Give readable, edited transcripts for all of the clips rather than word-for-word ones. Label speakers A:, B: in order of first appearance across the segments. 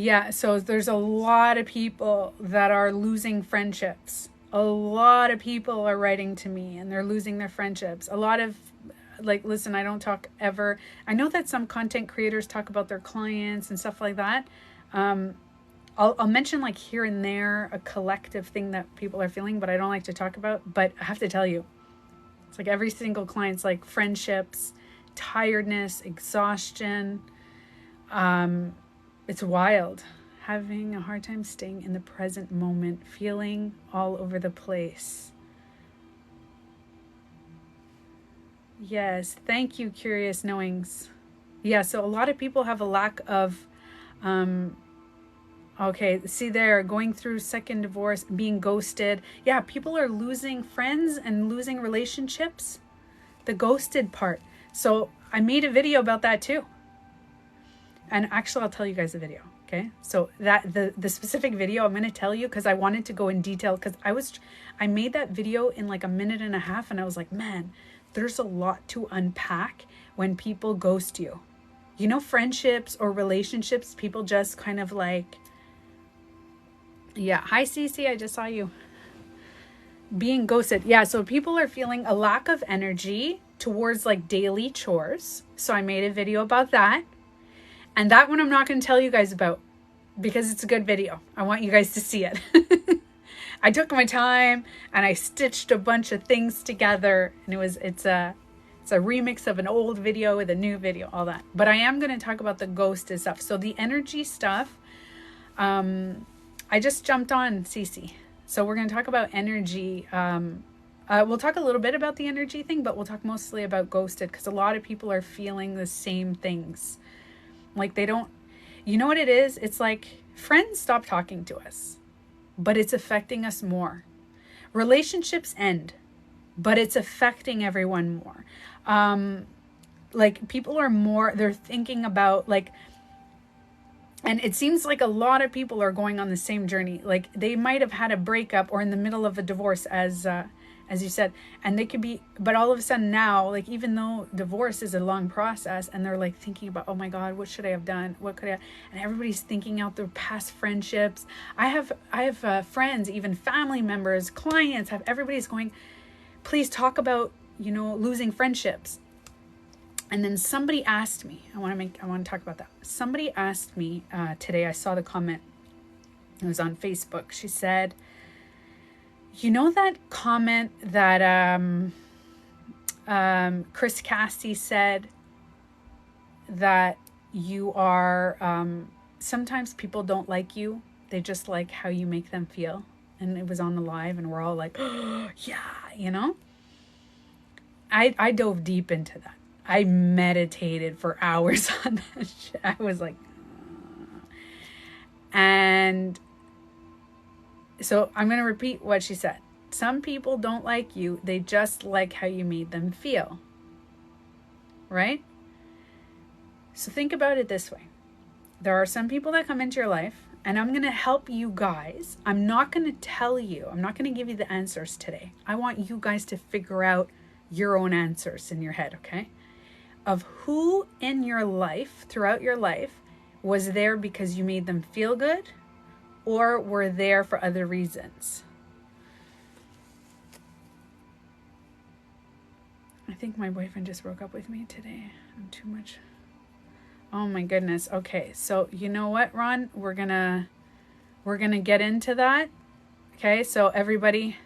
A: Yeah, so there's a lot of people that are losing friendships. A lot of people are writing to me and they're losing their friendships. A lot of, like, listen, I don't talk ever. I know that some content creators talk about their clients and stuff like that. I'll mention like here and there a collective thing that people are feeling, but I don't like to talk about. But I have to tell you, it's like every single client's like friendships, tiredness, exhaustion. It's wild. Having a hard time staying in the present moment, feeling all over the place. Yes, thank you, Curious Knowings. Yeah, so a lot of people have a lack of, okay, see there, going through second divorce, being ghosted. Yeah, people are losing friends and losing relationships. The ghosted part. So I made a video about that too. And actually, I'll tell you guys the video. Okay. So that the specific video I'm going to tell you, because I wanted to go in detail, because I made that video in like a minute and a half. And I was like, man, there's a lot to unpack when people ghost you. You know, friendships or relationships, people just kind of like, yeah. Hi, Cece. I just saw you. Being ghosted. Yeah. So people are feeling a lack of energy towards like daily chores. So I made a video about that. And that one I'm not going to tell you guys about because it's a good video. I want you guys to see it. I took my time and I stitched a bunch of things together, and it's a remix of an old video with a new video, all that. But I am going to talk about the ghosted stuff. So the energy stuff, I just jumped on Cece. So we're going to talk about energy. We'll talk a little bit about the energy thing, but we'll talk mostly about ghosted because a lot of people are feeling the same things. Like they don't, you know what it is? It's like friends stop talking to us, but it's affecting us more. Relationships end, but it's affecting everyone more. Like people are more, they're thinking about like, and it seems like a lot of people are going on the same journey. Like they might have had a breakup or in the middle of a divorce, as you said, and they could be, but all of a sudden now, like, even though divorce is a long process and they're like thinking about, oh my God, what should I have done? What could I, and everybody's thinking out their past friendships. I have friends, even family members, clients everybody's going, please talk about, losing friendships. And then somebody asked me, I want to talk about that. Somebody asked me today, I saw the comment, it was on Facebook. She said, you know that comment that Chris Casty said that you are, sometimes people don't like you. They just like how you make them feel. And it was on the live and we're all like, oh, yeah, I dove deep into that. I meditated for hours on that shit. I was like, and so I'm going to repeat what she said. Some people don't like you. They just like how you made them feel. Right? So think about it this way. There are some people that come into your life, and I'm going to help you guys. I'm not going to tell you. I'm not going to give you the answers today. I want you guys to figure out your own answers in your head, okay? Of who in your life, throughout your life, was there because you made them feel good, or were there for other reasons. I think my boyfriend just broke up with me today. I'm too much. Oh my goodness. Okay, so you know what, Ron? We're gonna get into that. Okay, so everybody,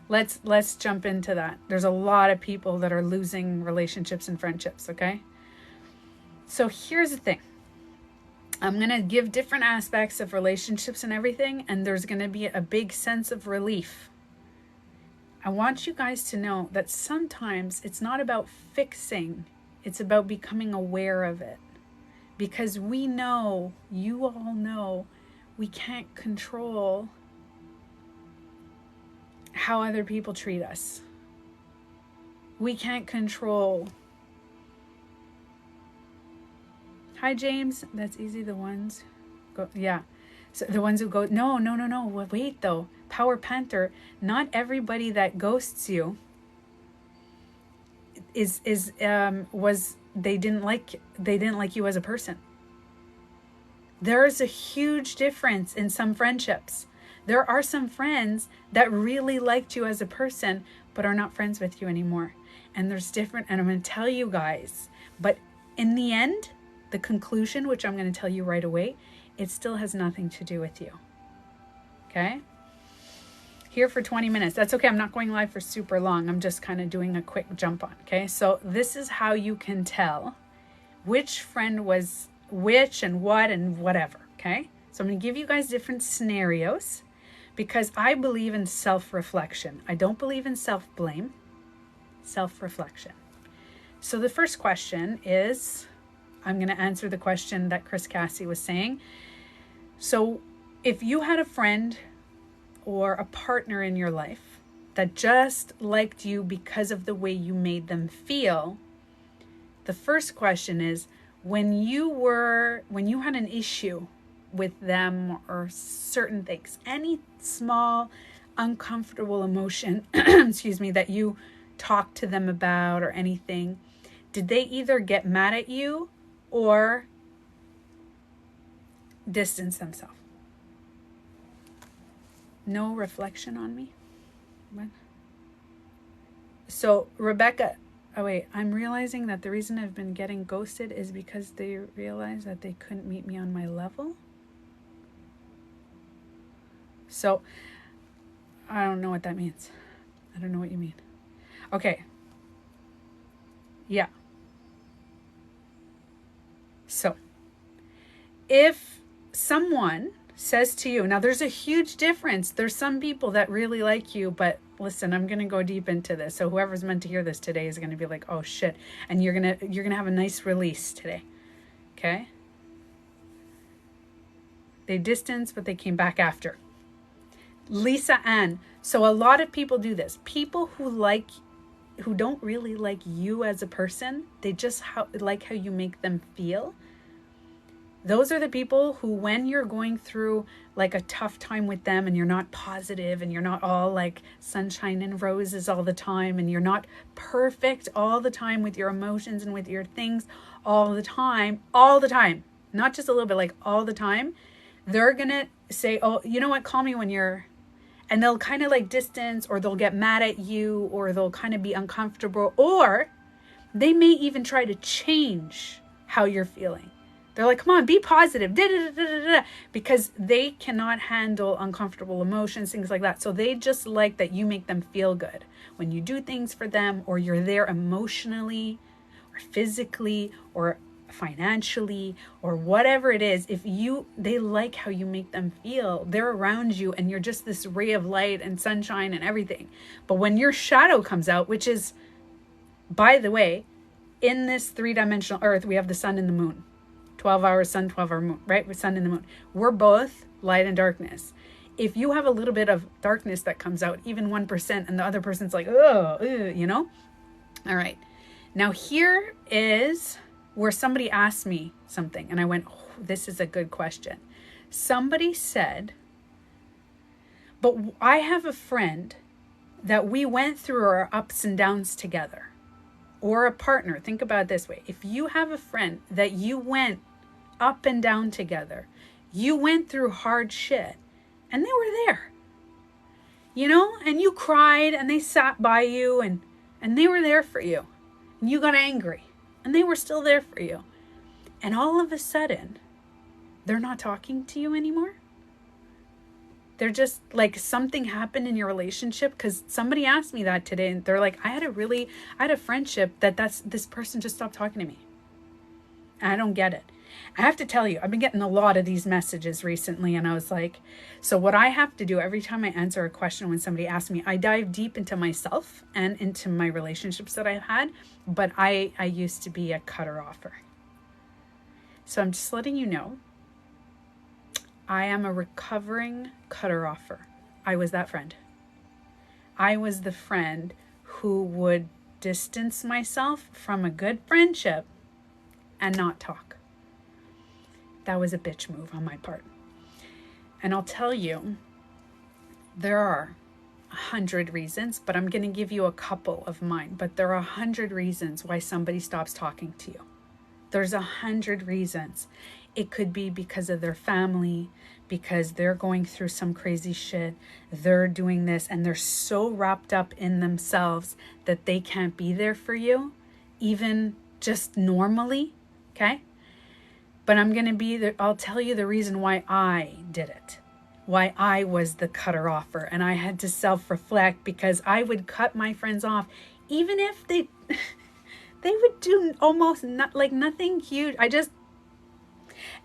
A: let's jump into that. There's a lot of people that are losing relationships and friendships. Okay, so here's the thing. I'm going to give different aspects of relationships and everything, and there's going to be a big sense of relief. I want you guys to know that sometimes it's not about fixing, it's about becoming aware of it. Because we know, you all know, we can't control how other people treat us. We can't control. Hi, James. That's easy. The ones go, yeah. So the ones who go, no. Wait, though. Power Panther. Not everybody that ghosts you they didn't like you as a person. There's a huge difference in some friendships. There are some friends that really liked you as a person, but are not friends with you anymore. And there's different, and I'm going to tell you guys, but in the end, the conclusion, which I'm going to tell you right away, it still has nothing to do with you. Okay? Here for 20 minutes. That's okay. I'm not going live for super long. I'm just kind of doing a quick jump on. Okay? So this is how you can tell which friend was which and what and whatever. Okay? So I'm going to give you guys different scenarios because I believe in self-reflection. I don't believe in self-blame. Self-reflection. So the first question is, I'm going to answer the question that Chris Cassie was saying. So if you had a friend or a partner in your life that just liked you because of the way you made them feel, the first question is, when you had an issue with them or certain things, any small uncomfortable emotion, excuse me, that you talked to them about or anything, did they either get mad at you or distance themselves? No reflection on me? What? So Rebecca, oh wait, I'm realizing that the reason I've been getting ghosted is because they realized that they couldn't meet me on my level. So I don't know what that means. I don't know what you mean. Okay. Yeah. So if someone says to you, now there's a huge difference. There's some people that really like you, but listen, I'm going to go deep into this. So whoever's meant to hear this today is going to be like, oh shit. And you're going to have a nice release today. Okay. They distanced, but they came back after. Lisa Ann. So a lot of people do this. People who don't really like you as a person, they just like how you make them feel. Those are the people who, when you're going through like a tough time with them and you're not positive and you're not all like sunshine and roses all the time and you're not perfect all the time with your emotions and with your things all the time, not just a little bit, like all the time, they're going to say, oh, you know what, call me when you're, and they'll kind of like distance, or they'll get mad at you, or they'll kind of be uncomfortable, or they may even try to change how you're feeling. They're like, come on, be positive, because they cannot handle uncomfortable emotions, things like that. So they just like that you make them feel good when you do things for them, or you're there emotionally or physically or financially or whatever it is. They like how you make them feel. They're around you and you're just this ray of light and sunshine and everything. But when your shadow comes out, which is, by the way, in this 3-dimensional earth, we have the sun and the moon. 12-hour sun, 12-hour moon, right? With sun and the moon. We're both light and darkness. If you have a little bit of darkness that comes out, even 1%, and the other person's like, oh, you know? All right. Now here is where somebody asked me something, and I went, oh, this is a good question. Somebody said, but I have a friend that we went through our ups and downs together. Or a partner. Think about it this way. If you have a friend that you went up and down together, you went through hard shit, and they were there, you know, and you cried, and they sat by you, and they were there for you, and you got angry, and they were still there for you, and all of a sudden, they're not talking to you anymore. They're just like, something happened in your relationship, because somebody asked me that today, and they're like, I had a friendship this person just stopped talking to me. I don't get it. I have to tell you, I've been getting a lot of these messages recently, and I was like, so what I have to do every time I answer a question when somebody asks me, I dive deep into myself and into my relationships that I've had, but I used to be a cutter-offer. So I'm just letting you know, I am a recovering cutter-offer. I was that friend. I was the friend who would distance myself from a good friendship and not talk. That was a bitch move on my part. And I'll tell you, there are 100 reasons, but I'm going to give you a couple of mine. But there are 100 reasons why somebody stops talking to you. There's 100 reasons. It could be because of their family, because they're going through some crazy shit. They're doing this and they're so wrapped up in themselves that they can't be there for you, even just normally. Okay? But I'm going to be there. I'll tell you the reason why I did it. Why I was the cutter offer. And I had to self-reflect, because I would cut my friends off even if they would do almost not like nothing huge.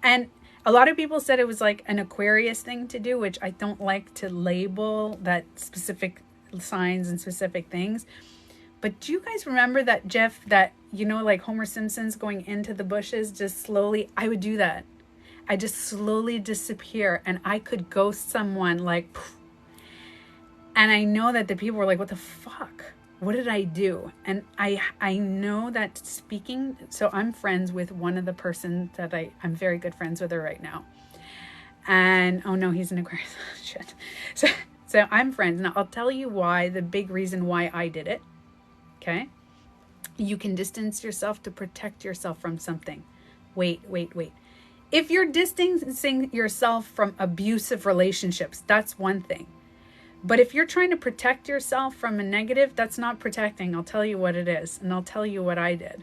A: And a lot of people said it was like an Aquarius thing to do, which I don't like to label that specific signs and specific things. But do you guys remember that GIF that, like Homer Simpson's going into the bushes, just slowly? I would do that. I just slowly disappear, and I could ghost someone like, poof. And I know that the people were like, what the fuck? What did I do? And I know that speaking, so I'm friends with one of the persons that I'm very good friends with her right now. And, oh no, he's an Aquarius. Shit. So I'm friends. Now I'll tell you why, the big reason why I did it. Okay? You can distance yourself to protect yourself from something. Wait. If you're distancing yourself from abusive relationships, that's one thing. But if you're trying to protect yourself from a negative, that's not protecting. I'll tell you what it is. And I'll tell you what I did.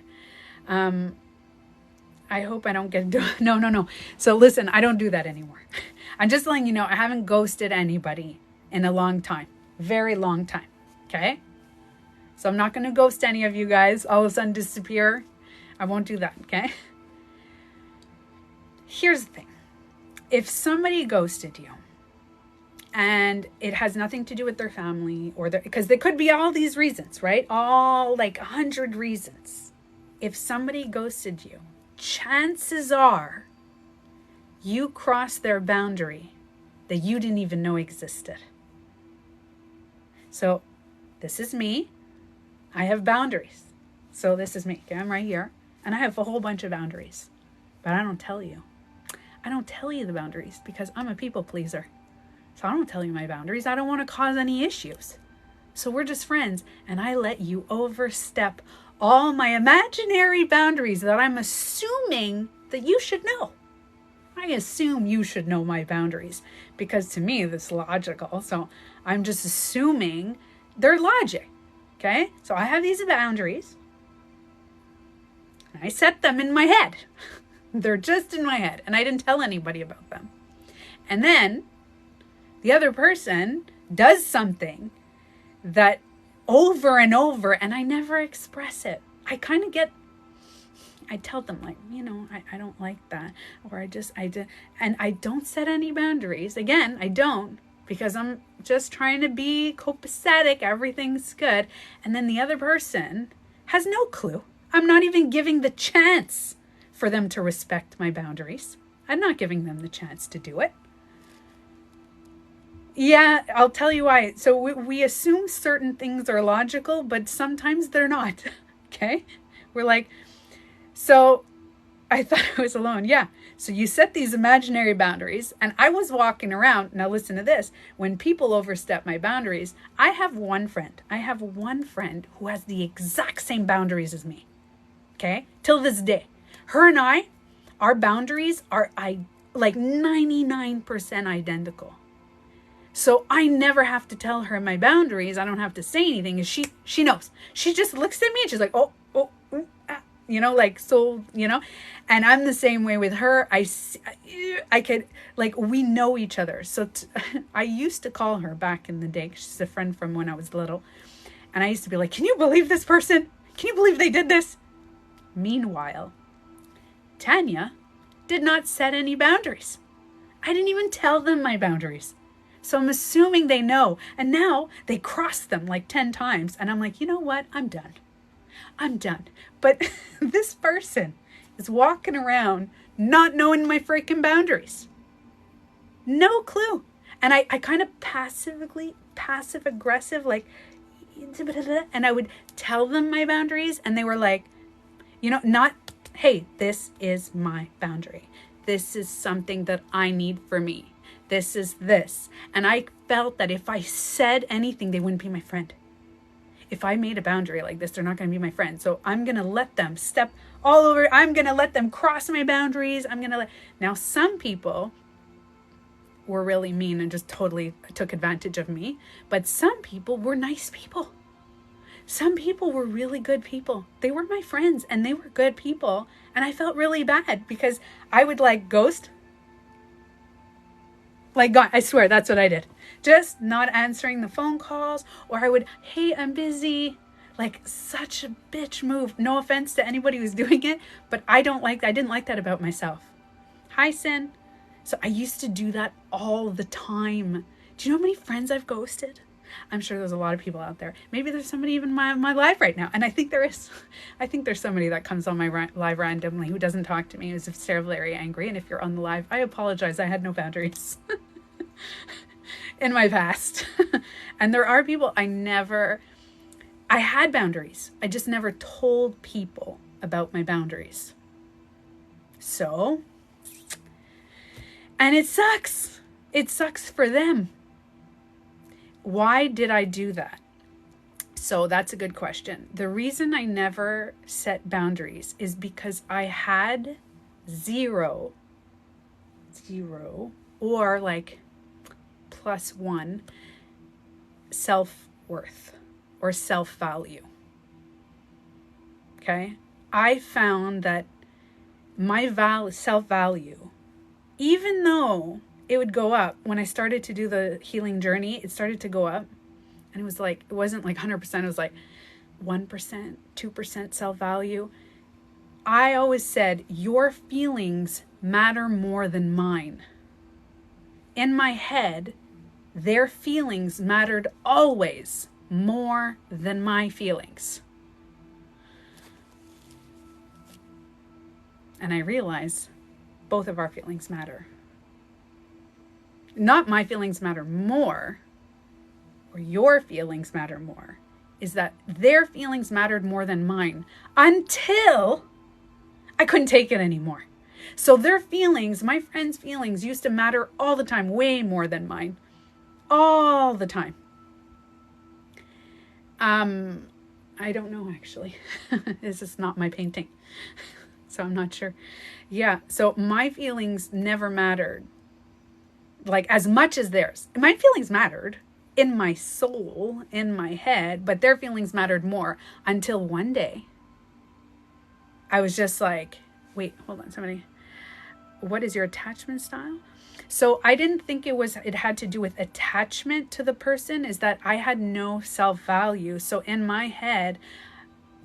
A: I hope I don't get into it. No. So listen, I don't do that anymore. I'm just letting you know, I haven't ghosted anybody in a long time. Very long time. Okay? So I'm not going to ghost any of you guys. All of a sudden disappear. I won't do that. Okay? Here's the thing. If somebody ghosted you, and it has nothing to do with their family because there could be all these reasons, right? All like 100 reasons. If somebody ghosted you, chances are you crossed their boundary that you didn't even know existed. So this is me. I have boundaries. So this is me. Okay, I'm right here. And I have a whole bunch of boundaries. But I don't tell you. I don't tell you the boundaries because I'm a people pleaser. So I don't tell you my boundaries. I don't want to cause any issues. So we're just friends. And I let you overstep all my imaginary boundaries that I'm assuming that you should know. I assume you should know my boundaries because to me, this is logical. So I'm just assuming they're logic. Okay? So I have these boundaries. I set them in my head. They're just in my head. And I didn't tell anybody about them. And then the other person does something that over and over, and I never express it. I tell them like, I don't like that. Or I did. And I don't set any boundaries. Again, I don't, because I'm just trying to be copacetic. Everything's good. And then the other person has no clue. I'm not even giving the chance for them to respect my boundaries. I'm not giving them the chance to do it. Yeah, I'll tell you why. So we assume certain things are logical, but sometimes they're not. Okay? We're like, so I thought I was alone. Yeah. So you set these imaginary boundaries, and I was walking around. Now listen to this. When people overstep my boundaries, I have one friend. Who has the exact same boundaries as me. Okay? Till this day. Her and I, our boundaries are like 99% identical. So I never have to tell her my boundaries. I don't have to say anything. And she knows. She just looks at me and she's like, oh, like, so, and I'm the same way with her. I could, like, we know each other. So I used to call her back in the day. She's a friend from when I was little. And I used to be like, can you believe this person? Can you believe they did this? Meanwhile, Tanya did not set any boundaries. I didn't even tell them my boundaries. So I'm assuming they know. And now they cross them like 10 times. And I'm like, you know what? I'm done. But this person is walking around not knowing my freaking boundaries. No clue. And I kind of passive aggressive, like, and I would tell them my boundaries. And they were like, not, hey, this is my boundary. This is something that I need for me. This is this. And I felt that if I said anything, they wouldn't be my friend. If I made a boundary like this, they're not going to be my friend. So I'm going to let them step all over. I'm going to let them cross my boundaries. Now, some people were really mean and just totally took advantage of me. But some people were nice people. Some people were really good people. They were my friends and they were good people. And I felt really bad because I would like ghost. Like God, I swear that's what I did. Just not answering the phone calls, or I would, hey, I'm busy. Like such a bitch move. No offense to anybody who's doing it, but I didn't like that about myself. Hi, Sin. So I used to do that all the time. Do you know how many friends I've ghosted? I'm sure there's a lot of people out there. Maybe there's somebody even in my live right now. And I think there is. I think there's somebody that comes on my live randomly who doesn't talk to me, who's very angry. And if you're on the live, I apologize. I had no boundaries in my past. And there are people I had boundaries. I just never told people about my boundaries. So, and it sucks. It sucks for them. Why did I do that? So that's a good question. The reason I never set boundaries is because I had zero or like +1 self-worth or self-value. Okay? I found that my self-value, even though it would go up when I started to do the healing journey, it started to go up. And it was like, it wasn't like 100%, it was like 1%, 2% self-value. I always said, your feelings matter more than mine. In my head, their feelings mattered always more than my feelings. And I realized both of our feelings matter. Not my feelings matter more, or your feelings matter more, is that their feelings mattered more than mine until I couldn't take it anymore. So their feelings, my friends' feelings, used to matter all the time, way more than mine. All the time. I don't know actually. This is not my painting. So I'm not sure. Yeah, so my feelings never mattered like as much as theirs. My feelings mattered in my soul, in my head, but their feelings mattered more until one day I was just like, wait, hold on, somebody. What is your attachment style? So I didn't think it had to do with attachment to the person, is that I had no self-value. So in my head,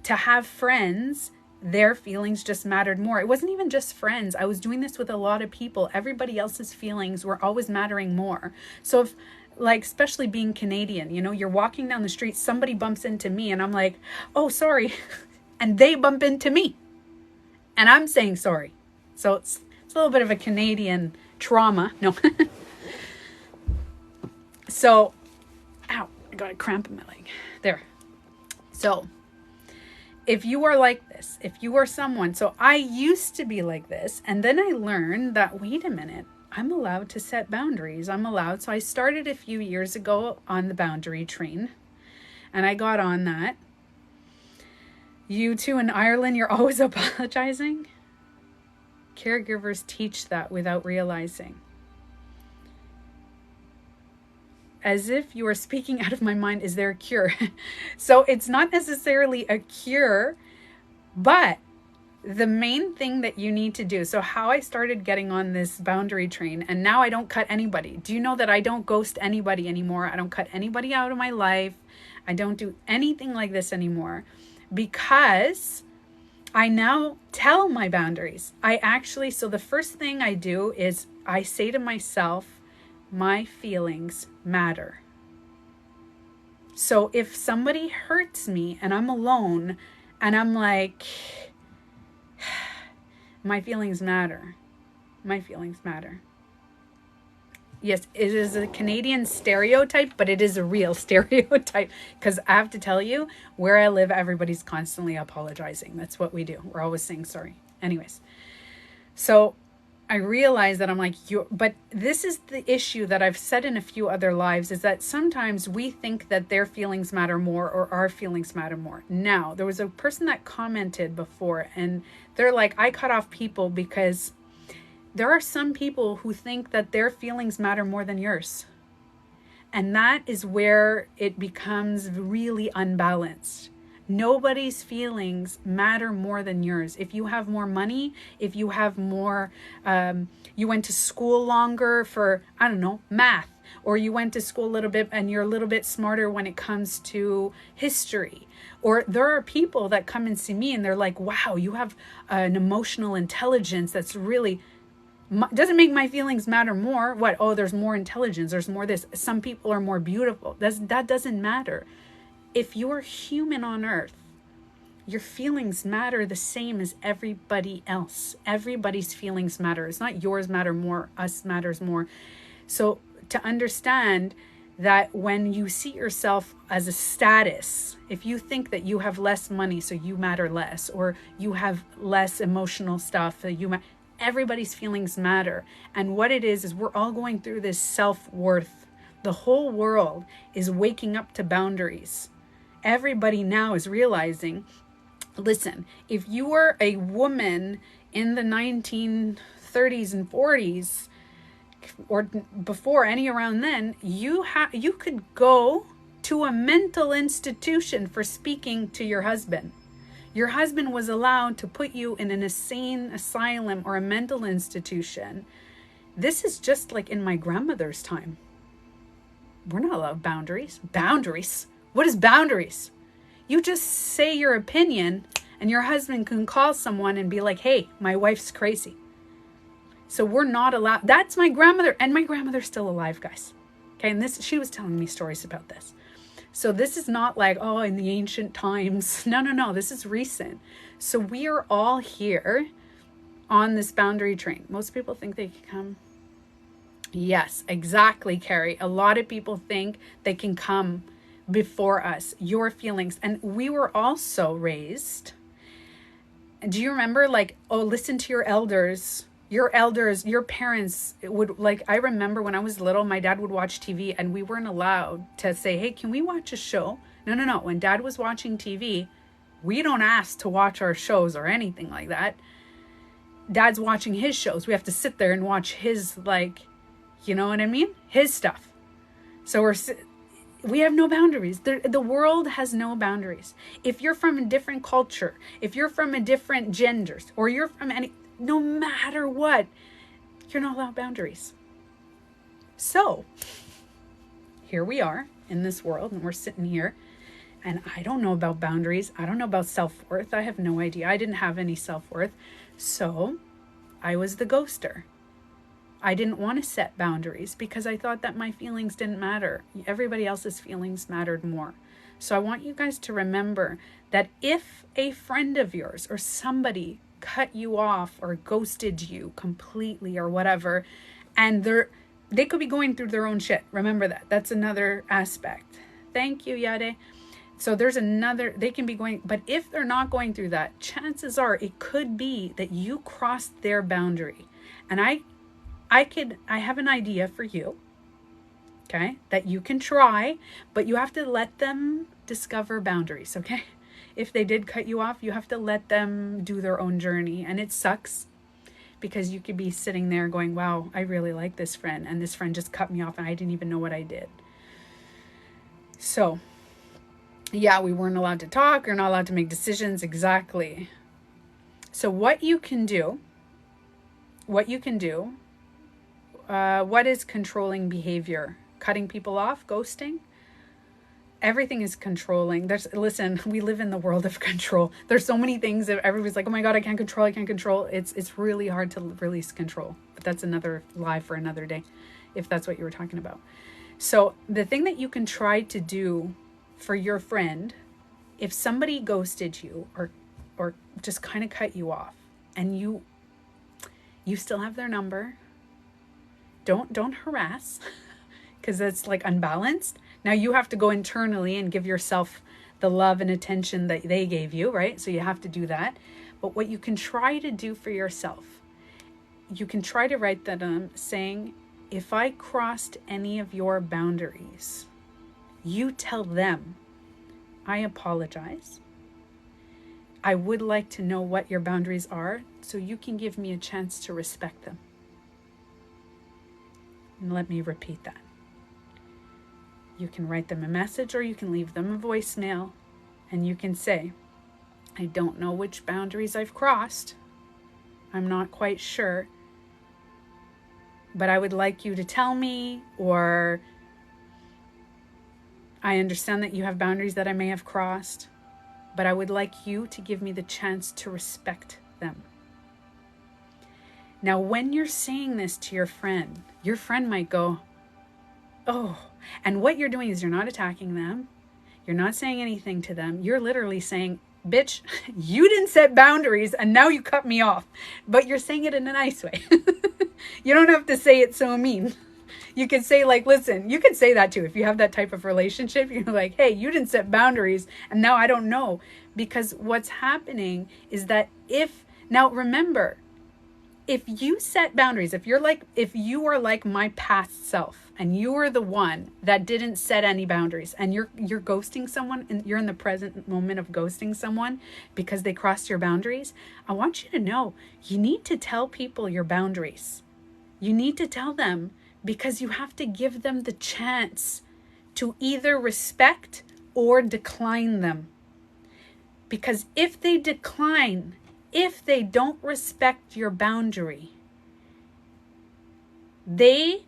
A: to have friends, their feelings just mattered more. It wasn't even just friends. I was doing this with a lot of people. Everybody else's feelings were always mattering more. So if, like, especially being Canadian, you know, you're walking down the street, somebody bumps into me and I'm like, oh, sorry. And they bump into me and I'm saying sorry. So it's a little bit of a Canadian trauma. No. So, ow, I got a cramp in my leg. There. So if you are like this, if you are someone, so I used to be like this, and then I learned that, wait a minute, I'm allowed to set boundaries. I'm allowed. So I started a few years ago on the boundary train, and I got on that. You too in Ireland, you're always apologizing. Caregivers teach that without realizing. As if you are speaking out of my mind, is there a cure? So it's not necessarily a cure, but the main thing that you need to do. So how I started getting on this boundary train, and now I don't cut anybody. Do you know that I don't ghost anybody anymore? I don't cut anybody out of my life. I don't do anything like this anymore because I now tell my boundaries. So the first thing I do is I say to myself, my feelings matter. So if somebody hurts me and I'm alone and I'm like, my feelings matter. My feelings matter. Yes, it is a Canadian stereotype, but it is a real stereotype because I have to tell you, where I live, everybody's constantly apologizing. That's what we do. We're always saying sorry. Anyways, so I realize that I'm like, but this is the issue that I've said in a few other lives, is that sometimes we think that their feelings matter more or our feelings matter more. Now, there was a person that commented before, and they're like, I cut off people because there are some people who think that their feelings matter more than yours. And that is where it becomes really unbalanced. Nobody's feelings matter more than yours. If you have more money, if you have more, you went to school longer for, I don't know, math, or you went to school a little bit and you're a little bit smarter when it comes to history. Or there are people that come and see me and they're like, wow, you have an emotional intelligence that's really, doesn't make my feelings matter more. What? Oh, there's more intelligence. There's more this. Some people are more beautiful. That doesn't matter. If you're human on earth, your feelings matter the same as everybody else. Everybody's feelings matter. It's not yours matter more, us matters more. So to understand that when you see yourself as a status, if you think that you have less money, so you matter less, or you have less emotional stuff, everybody's feelings matter. And what it is we're all going through this self-worth. The whole world is waking up to boundaries. Everybody now is realizing, listen, if you were a woman in the 1930s and 40s, or before, any around then, you could go to a mental institution for speaking to your husband. Your husband was allowed to put you in an insane asylum or a mental institution. This is just like in my grandmother's time. We're not allowed boundaries. Boundaries? What is boundaries? You just say your opinion and your husband can call someone and be like, hey, my wife's crazy. So we're not allowed. That's my grandmother. And my grandmother's still alive, guys. Okay, and she was telling me stories about this. So this is not like, oh, in the ancient times. No. This is recent. So we are all here on this boundary train. Most people think they can come. Yes, exactly, Carrie. A lot of people think they can come before us, your feelings. And we were also raised. Do you remember, like, oh, listen to your elders, your parents would, like, I remember when I was little, my dad would watch TV and we weren't allowed to say, hey, can we watch a show? No. When dad was watching TV, we don't ask to watch our shows or anything like that. Dad's watching his shows. We have to sit there and watch his, like, you know what I mean? His stuff. So we have no boundaries. The world has no boundaries. If you're from a different culture, if you're from a different genders, or you're from no matter what, you're not allowed boundaries. So here we are in this world, and we're sitting here, and I don't know about boundaries. I don't know about self-worth. I have no idea. I didn't have any self-worth. So I was the ghoster. I didn't want to set boundaries because I thought that my feelings didn't matter. Everybody else's feelings mattered more. So I want you guys to remember that if a friend of yours or somebody cut you off or ghosted you completely or whatever, and they could be going through their own shit. Remember that. That's another aspect. Thank you, Yade. So they can be going, but if they're not going through that, chances are it could be that you crossed their boundary. And I have an idea for you, okay, that you can try, but you have to let them discover boundaries, okay? If they did cut you off, you have to let them do their own journey. And it sucks because you could be sitting there going, wow, I really like this friend, and this friend just cut me off and I didn't even know what I did. So yeah, we weren't allowed to talk. You're not allowed to make decisions. Exactly. So what you can do, what is controlling behavior? Cutting people off, ghosting? Everything is controlling. Listen, we live in the world of control. There's so many things that everybody's like, oh my God, I can't control. It's really hard to release control. But that's another live for another day, if that's what you were talking about. So the thing that you can try to do for your friend, if somebody ghosted you or just kind of cut you off, and you still have their number, don't harass, because that's like unbalanced. Now you have to go internally and give yourself the love and attention that they gave you, right? So you have to do that. But what you can try to do for yourself, you can try to write that saying, if I crossed any of your boundaries, you tell them, I apologize. I would like to know what your boundaries are so you can give me a chance to respect them. And let me repeat that. You can write them a message or you can leave them a voicemail, and you can say, I don't know which boundaries I've crossed. I'm not quite sure. But I would like you to tell me, or I understand that you have boundaries that I may have crossed, but I would like you to give me the chance to respect them. Now, when you're saying this to your friend might go, oh, and what you're doing is you're not attacking them. You're not saying anything to them. You're literally saying, bitch, you didn't set boundaries and now you cut me off. But you're saying it in a nice way. You don't have to say it so mean. You can say like, listen, you can say that too. If you have that type of relationship, you're like, hey, you didn't set boundaries and now I don't know. Because what's happening is that now remember, if you set boundaries, if you are like my past self and you are the one that didn't set any boundaries and you're ghosting someone and you're in the present moment of ghosting someone because they crossed your boundaries, I want you to know you need to tell people your boundaries. You need to tell them, because you have to give them the chance to either respect or decline them. Because if they decline, if they don't respect your boundary, they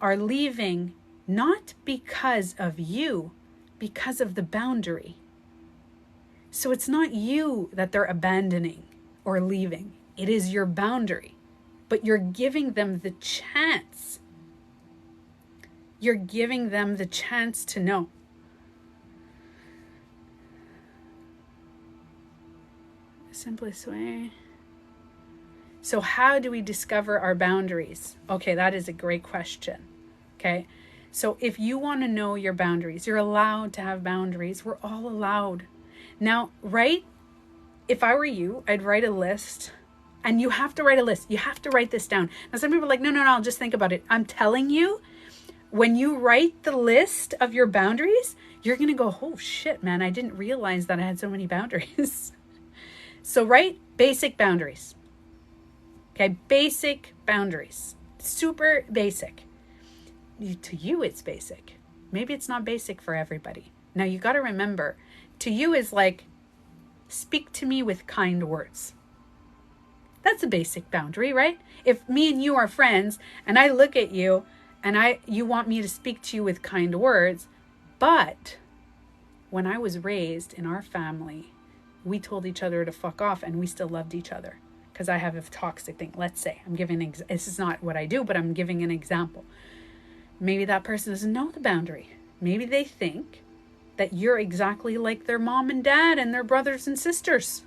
A: are leaving not because of you, because of the boundary. So it's not you that they're abandoning or leaving. It is your boundary. But you're giving them the chance. You're giving them the chance to know. Simplest way. So how do we discover our boundaries? Okay, that is a great question. Okay, so if you want to know your boundaries, you're allowed to have boundaries. We're all allowed. Now, if I were you, I'd write a list. And you have to write a list. You have to write this down. Now, some people are like, no, I'll just think about it. I'm telling you, when you write the list of your boundaries, you're going to go, oh shit, man, I didn't realize that I had so many boundaries. So write basic boundaries. Okay, basic boundaries. Super basic. To you, it's basic. Maybe it's not basic for everybody. Now, you got to remember, to you is like, speak to me with kind words. That's a basic boundary, right? If me and you are friends and I look at you and you want me to speak to you with kind words, but when I was raised in our family, we told each other to fuck off and we still loved each other because I have a toxic thing. Let's say this is not what I do, but I'm giving an example. Maybe that person doesn't know the boundary. Maybe they think that you're exactly like their mom and dad and their brothers and sisters.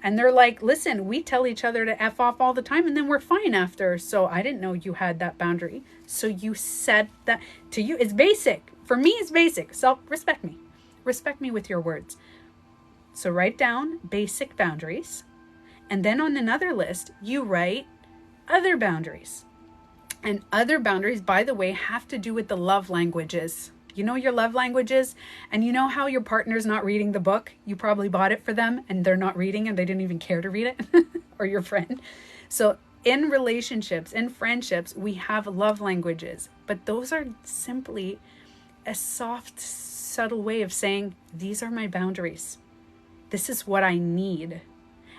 A: And they're like, listen, we tell each other to F off all the time and then we're fine after. So I didn't know you had that boundary. So you said that to you. It's basic. For me, it's basic. So respect me. Respect me with your words. So write down basic boundaries. And then on another list, you write other boundaries. And other boundaries, by the way, have to do with the love languages. You know your love languages, and you know how your partner's not reading the book. You probably bought it for them and they're not reading and they didn't even care to read it, or your friend. So in relationships, in friendships, we have love languages, but those are simply a soft, subtle way of saying, these are my boundaries. This is what I need,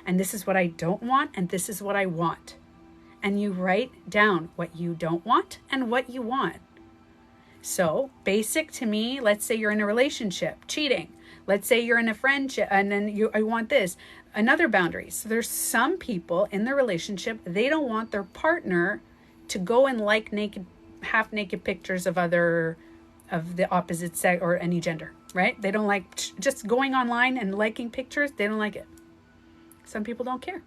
A: and this is what I don't want, and this is what I want. And you write down what you don't want and what you want. So basic to me, let's say you're in a relationship, cheating. Let's say you're in a friendship and then I want this. Another boundary. So there's some people in the relationship, they don't want their partner to go and like half naked pictures of the opposite sex or any gender, right? They don't like just going online and liking pictures. They don't like it. Some people don't care.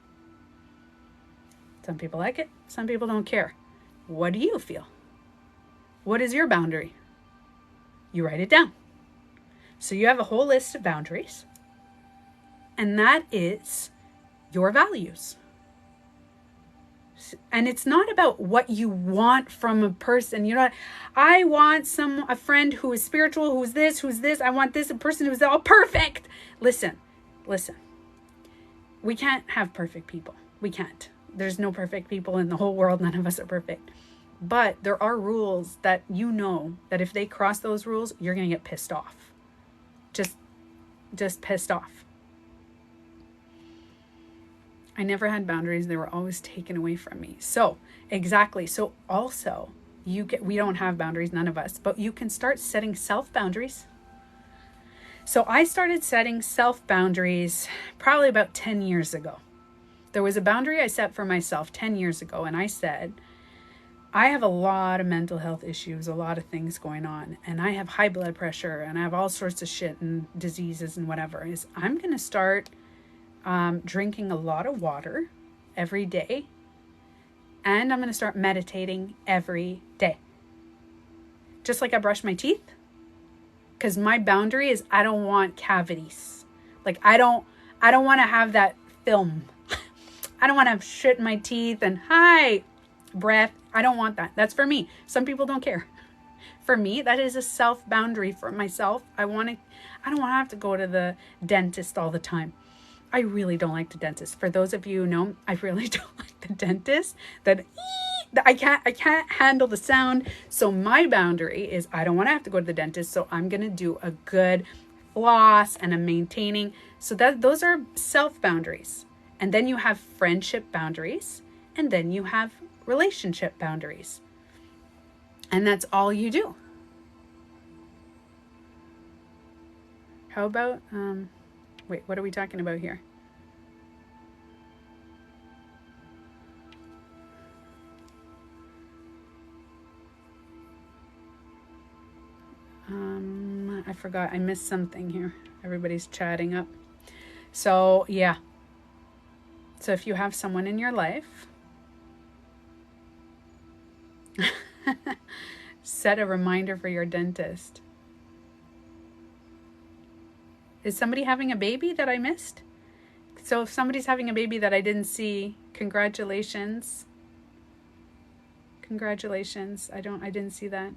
A: Some people like it. Some people don't care. What do you feel? What is your boundary? You write it down. So you have a whole list of boundaries. And that is your values. And it's not about what you want from a person. You know, I want a friend who is spiritual, who's this. I want this, a person who's all perfect. Listen. We can't have perfect people. We can't. There's no perfect people in the whole world. None of us are perfect. But there are rules that you know that if they cross those rules, you're going to get pissed off. Just pissed off. I never had boundaries. They were always taken away from me. So, exactly. So also, we don't have boundaries, none of us, but you can start setting self-boundaries. So I started setting self-boundaries probably about 10 years ago. There was a boundary I set for myself 10 years ago, and I said, I have a lot of mental health issues, a lot of things going on, and I have high blood pressure, and I have all sorts of shit and diseases and whatever. I'm going to start drinking a lot of water every day, and I'm going to start meditating every day. Just like I brush my teeth, because my boundary is I don't want cavities. Like I don't want to have that film. I don't want to have shit in my teeth and breath. I don't want that. That's for me. Some people don't care. For me, that is a self boundary for myself. I don't want to have to go to the dentist all the time. I really don't like the dentist. For those of you who know, I really don't like the dentist. I can't handle the sound. So my boundary is I don't want to have to go to the dentist. So I'm going to do a good floss and I'm maintaining. So those are self boundaries. And then you have friendship boundaries. And then you have relationship boundaries. And that's all you do. How about, wait, what are we talking about here? I forgot. I missed something here. Everybody's chatting up. So, yeah. So if you have someone in your life, set a reminder for your dentist. Is somebody having a baby that I missed? So if somebody's having a baby that I didn't see, congratulations. Congratulations. I didn't see that.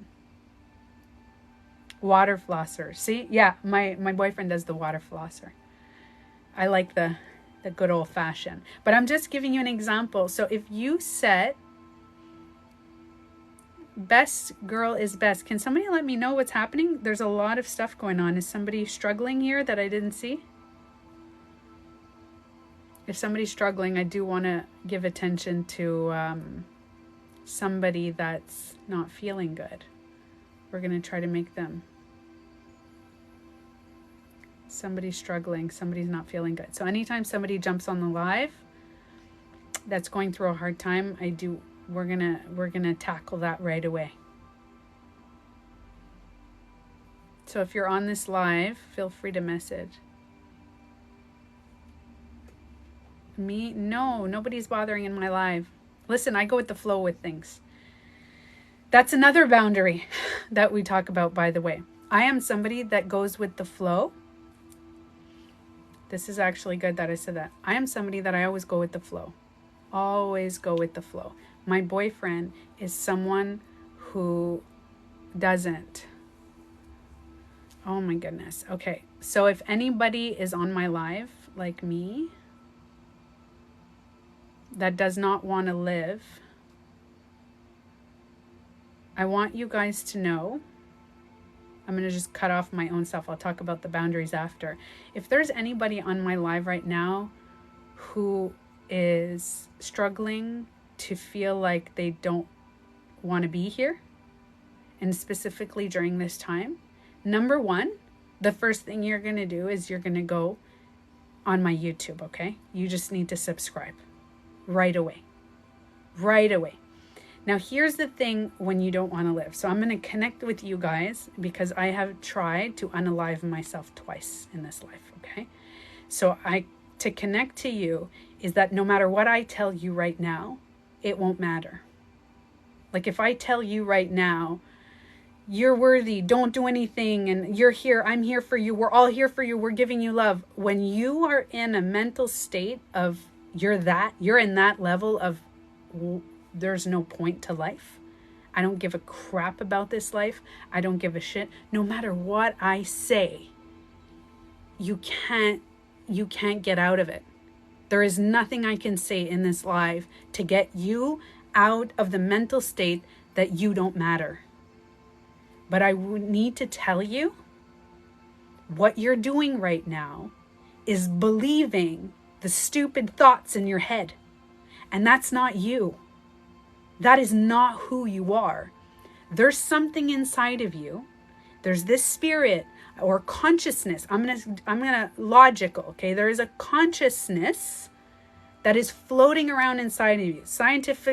A: Water flosser. See? Yeah, my boyfriend does the water flosser. I like the good old fashioned. But I'm just giving you an example. So if you set best girl is best, can somebody let me know what's happening? There's a lot of stuff going on. Is somebody struggling here that I didn't see? If somebody's struggling, I do want to give attention to somebody that's not feeling good. We're going to try to make them. Somebody's struggling. Somebody's not feeling good. So anytime somebody jumps on the live that's going through a hard time, we're gonna tackle that right away. So if you're on this live, feel free to message me. No, nobody's bothering in my live. Listen, I go with the flow with things. That's another boundary that we talk about, by the way. I am somebody that goes with the flow. This is actually good that I said that. I am somebody that I always go with the flow. Always go with the flow. My boyfriend is someone who doesn't. Oh my goodness. Okay. So if anybody is on my live like me that does not want to live, I want you guys to know, I'm going to just cut off my own stuff. I'll talk about the boundaries after. If there's anybody on my live right now who is struggling to feel like they don't want to be here, and specifically during this time, number one, the first thing you're going to do is you're going to go on my YouTube, okay? You just need to subscribe right away. Right away. Now, here's the thing when you don't want to live. So I'm going to connect with you guys because I have tried to unalive myself twice in this life, okay? So to connect to you is that no matter what I tell you right now, it won't matter. Like if I tell you right now, you're worthy, don't do anything, and you're here, I'm here for you, we're all here for you, we're giving you love. When you are in a mental state of you're in that level of there's no point to life. I don't give a crap about this life. I don't give a shit. No matter what I say, you can't get out of it. There is nothing I can say in this live to get you out of the mental state that you don't matter. But I need to tell you, what you're doing right now is believing the stupid thoughts in your head. And that's not you. That is not who you are. There's something inside of you. There's this spirit or consciousness. I'm gonna logical, okay? There is a consciousness that is floating around inside of you. Scientists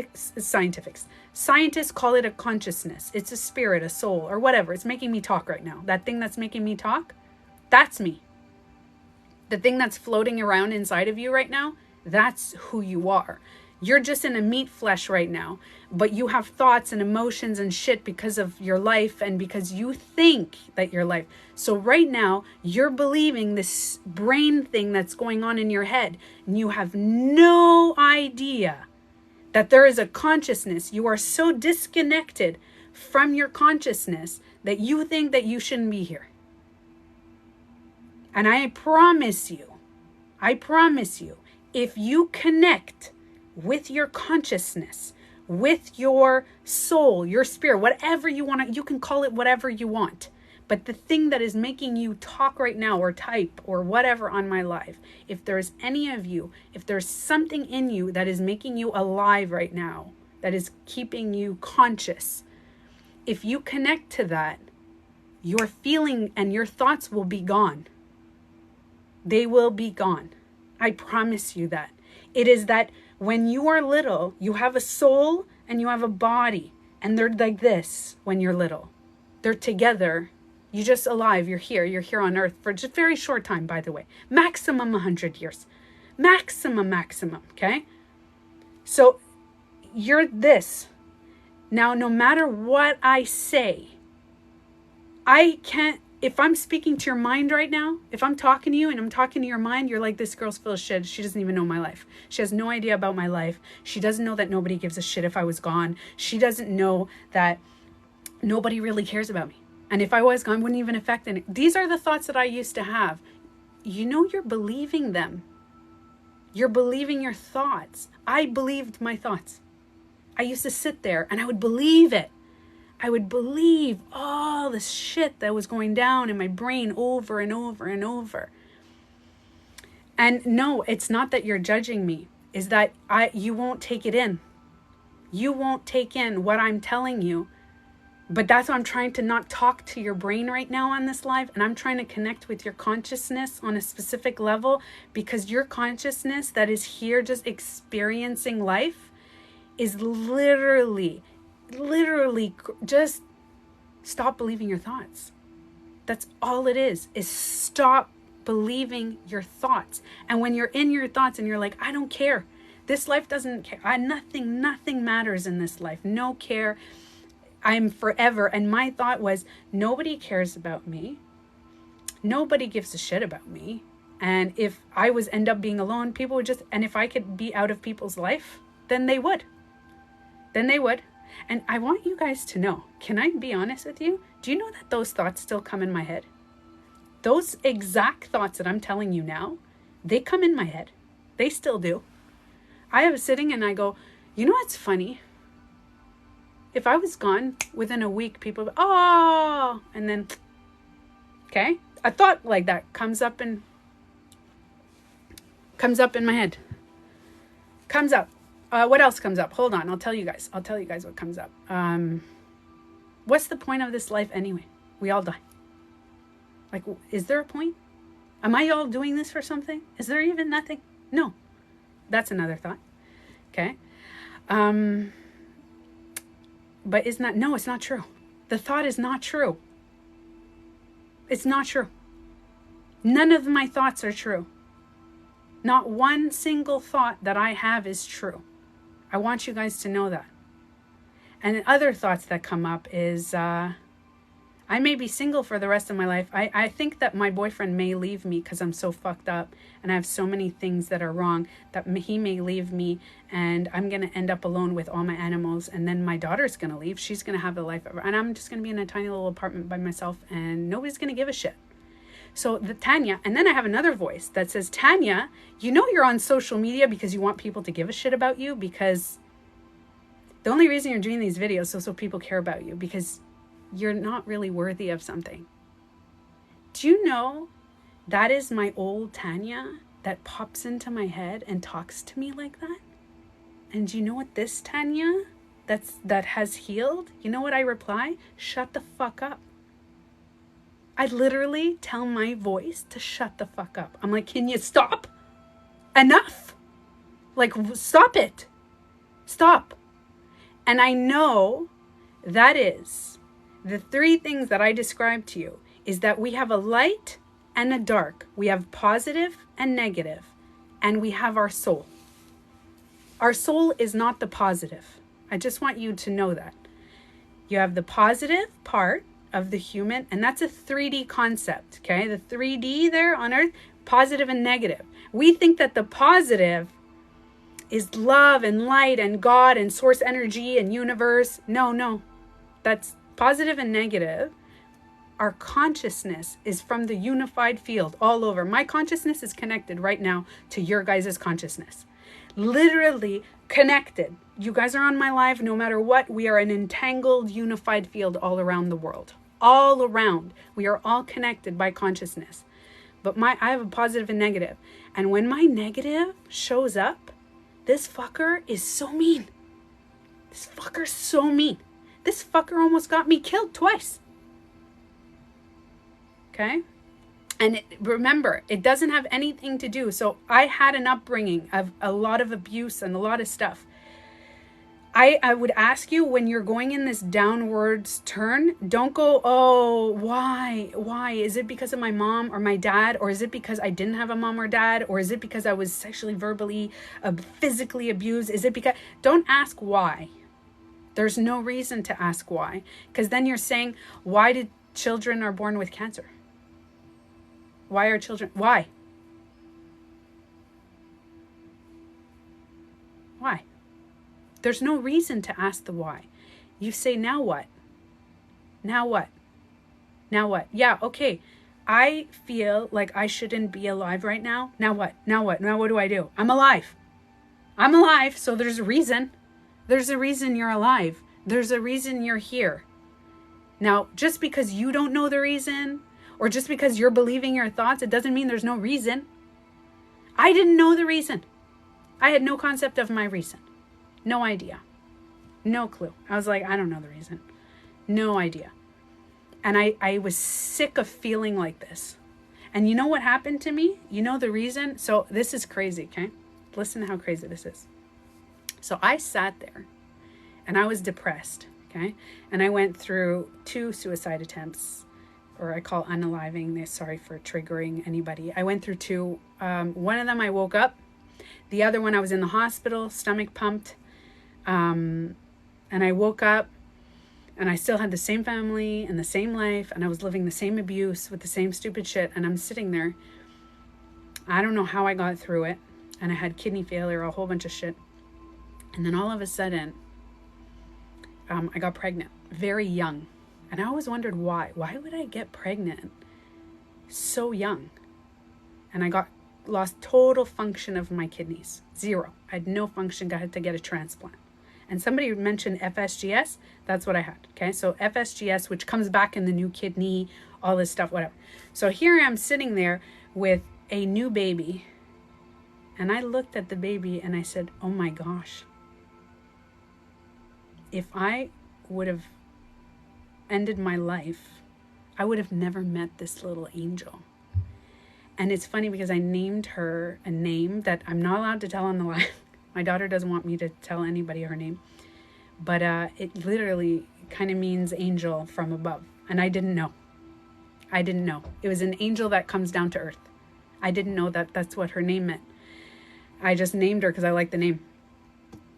A: call it a consciousness. It's a spirit, a soul, or whatever. It's making me talk right now. That thing that's making me talk, that's me. The thing that's floating around inside of you right now, that's who you are. You're just in a meat flesh right now, but you have thoughts and emotions and shit because of your life and because you think that your life. So right now, you're believing this brain thing that's going on in your head, and you have no idea that there is a consciousness. You are so disconnected from your consciousness that you think that you shouldn't be here. And I promise you, if you connect with your consciousness, with your soul, your spirit, whatever you want to, you can call it whatever you want. But the thing that is making you talk right now or type or whatever on my live, if there's any of you, if there's something in you that is making you alive right now, that is keeping you conscious, if you connect to that, your feeling and your thoughts will be gone. They will be gone. I promise you that. It is that when you are little, you have a soul and you have a body, and they're like this when you're little. They're together. You're just alive. You're here on earth for just a very short time, by the way. Maximum 100 years. Maximum, okay? So you're this. Now, no matter what I say, I can't, if I'm speaking to your mind right now, if I'm talking to you and I'm talking to your mind, you're like, this girl's full of shit. She doesn't even know my life. She has no idea about my life. She doesn't know that nobody gives a shit if I was gone. She doesn't know that nobody really cares about me. And if I was gone, it wouldn't even affect anything. These are the thoughts that I used to have. You know, you're believing them. You're believing your thoughts. I believed my thoughts. I used to sit there and I would believe it. I would believe all the shit that was going down in my brain over and over and over. And no, it's not that you're judging me. Is that you won't take it in. You won't take in what I'm telling you. But that's why I'm trying to not talk to your brain right now on this live. And I'm trying to connect with your consciousness on a specific level, because your consciousness that is here just experiencing life is literally just stop believing your thoughts. That's all it is stop believing your thoughts. And when you're in your thoughts and you're like, I don't care. This life doesn't care. Nothing matters in this life. No care. I'm forever. And my thought was, nobody cares about me. Nobody gives a shit about me. And if I was end up being alone, people would just, and if I could be out of people's life, then they would. And I want you guys to know, can I be honest with you? Do you know that those thoughts still come in my head? Those exact thoughts that I'm telling you now, they come in my head. They still do. I was sitting and I go, you know what's funny? If I was gone within a week, people would, oh, and then, okay? A thought like that comes up in my head. Comes up. What else comes up? Hold on. I'll tell you guys what comes up. What's the point of this life anyway? We all die. Like, is there a point? Am I all doing this for something? Is there even nothing? No. That's another thought. Okay. But it's not true. The thought is not true. It's not true. None of my thoughts are true. Not one single thought that I have is true. I want you guys to know that. And other thoughts that come up is, I may be single for the rest of my life. I think that my boyfriend may leave me because I'm so fucked up and I have so many things that are wrong that he may leave me and I'm going to end up alone with all my animals. And then my daughter's going to leave. She's going to have a life of her. And I'm just going to be in a tiny little apartment by myself and nobody's going to give a shit. So Tanya, and then I have another voice that says, Tanya, you know you're on social media because you want people to give a shit about you, because the only reason you're doing these videos is so people care about you, because you're not really worthy of something. Do you know that is my old Tanya that pops into my head and talks to me like that? And do you know what this Tanya that has healed, you know what I reply? Shut the fuck up. I literally tell my voice to shut the fuck up. I'm like, can you stop? Enough. Like, stop it. Stop. And I know that is the three things that I described to you, is that we have a light and a dark. We have positive and negative, and we have our soul. Our soul is not the positive. I just want you to know that. You have the positive part of the human, and that's a 3D concept, okay? The 3D there on earth, positive and negative. We think that the positive is love and light and God and source energy and universe. No. That's positive and negative. Our consciousness is from the unified field all over. My consciousness is connected right now to your guys' consciousness. Literally connected. You guys are on my live. No matter what, we are an entangled, unified field all around the world. All around. We are all connected by consciousness. But I have a positive and negative. And when my negative shows up, this fucker is so mean. This fucker's so mean. This fucker almost got me killed twice. Okay? And remember, it doesn't have anything to do. So I had an upbringing of a lot of abuse and a lot of stuff. I would ask you, when you're going in this downwards turn, don't go, oh, why? Why? Is it because of my mom or my dad? Or is it because I didn't have a mom or dad? Or is it because I was sexually, verbally, physically abused? Is it because... Don't ask why. There's no reason to ask why. Because then you're saying, why did children are born with cancer? Why are children... Why? Why? There's no reason to ask the why. You say, now what? Now what? Now what? Yeah, okay. I feel like I shouldn't be alive right now. Now what? Now what? Now what do I do? I'm alive. I'm alive, so there's a reason. There's a reason you're alive. There's a reason you're here. Now, just because you don't know the reason, or just because you're believing your thoughts, it doesn't mean there's no reason. I didn't know the reason. I had no concept of my reason. No idea. No clue. I was like, I don't know the reason. No idea. And I was sick of feeling like this. And you know what happened to me? You know the reason? So this is crazy, okay? Listen to how crazy this is. So I sat there and I was depressed, okay? And I went through 2 suicide attempts, or I call unaliving this. Sorry for triggering anybody. I went through 2. One of them I woke up. The other one I was in the hospital, stomach pumped. And I woke up and I still had the same family and the same life, and I was living the same abuse with the same stupid shit. And I'm sitting there. I don't know how I got through it. And I had kidney failure, a whole bunch of shit. And then all of a sudden, I got pregnant, very young. And I always wondered why. Why would I get pregnant so young? And I lost total function of my kidneys. 0. I had no function, got to get a transplant. And somebody mentioned FSGS. That's what I had. Okay. So FSGS, which comes back in the new kidney, all this stuff, whatever. So here I am sitting there with a new baby. And I looked at the baby and I said, oh my gosh. If I would have ended my life, I would have never met this little angel. And it's funny because I named her a name that I'm not allowed to tell on the live. My daughter doesn't want me to tell anybody her name. But it literally kind of means angel from above. And I didn't know. I didn't know. It was an angel that comes down to earth. I didn't know that that's what her name meant. I just named her because I liked the name.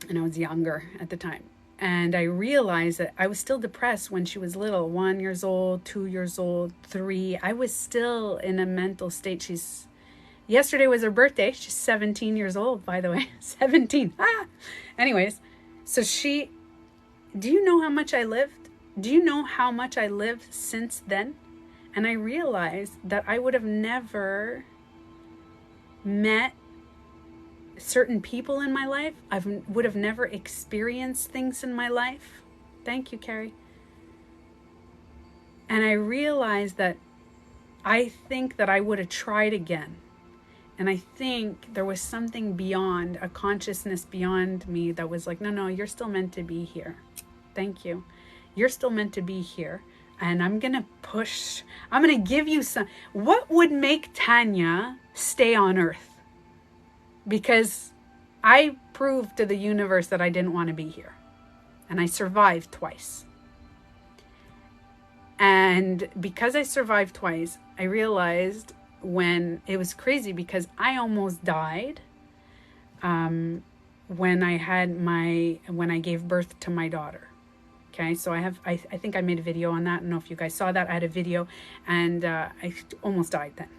A: And I was younger at the time. And I realized that I was still depressed when she was little, 1 years old, 2 years old, 3. I was still in a mental state. Yesterday was her birthday. She's 17 years old, by the way. 17. Anyways, so do you know how much I lived? Do you know how much I lived since then? And I realized that I would have never met certain people in my life. I would have never experienced things in my life. Thank you, Carrie. And I realized that I think that I would have tried again. And I think there was something beyond, a consciousness beyond me that was like, no, you're still meant to be here. Thank you. You're still meant to be here. And I'm going to give you some. What would make Tanya stay on earth? Because I proved to the universe that I didn't want to be here. And I survived twice. And because I survived twice, I realized when it was crazy, because I almost died when I gave birth to my daughter. Okay, so I think I made a video on that. I don't know if you guys saw that. I had a video, and I almost died then.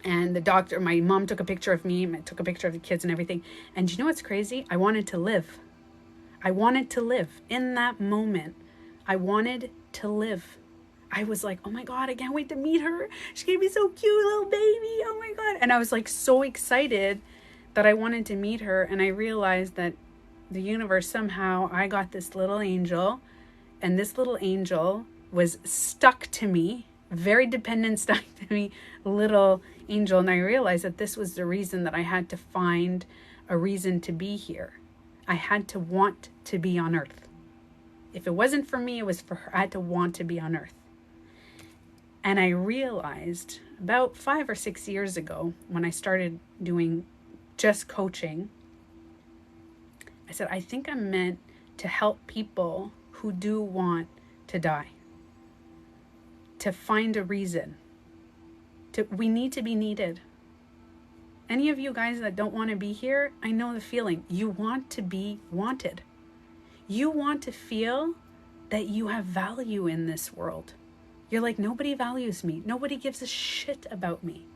A: And the doctor, my mom took a picture of me, took a picture of the kids and everything. And you know what's crazy? I wanted to live. I wanted to live. In that moment, I wanted to live. I was like, oh my God, I can't wait to meet her. She's going to be so cute, little baby. Oh my God. And I was like so excited that I wanted to meet her. And I realized that the universe, somehow I got this little angel, and this little angel was stuck to me, very dependent, stuck to me, little angel. And I realized that this was the reason that I had to find a reason to be here. I had to want to be on earth. If it wasn't for me, it was for her. I had to want to be on earth. And I realized about 5 or 6 years ago, when I started doing just coaching, I said, I think I'm meant to help people who do want to die, to find a reason. We need to be needed. Any of you guys that don't want to be here, I know the feeling. You want to be wanted. You want to feel that you have value in this world. You're like, nobody values me. Nobody gives a shit about me.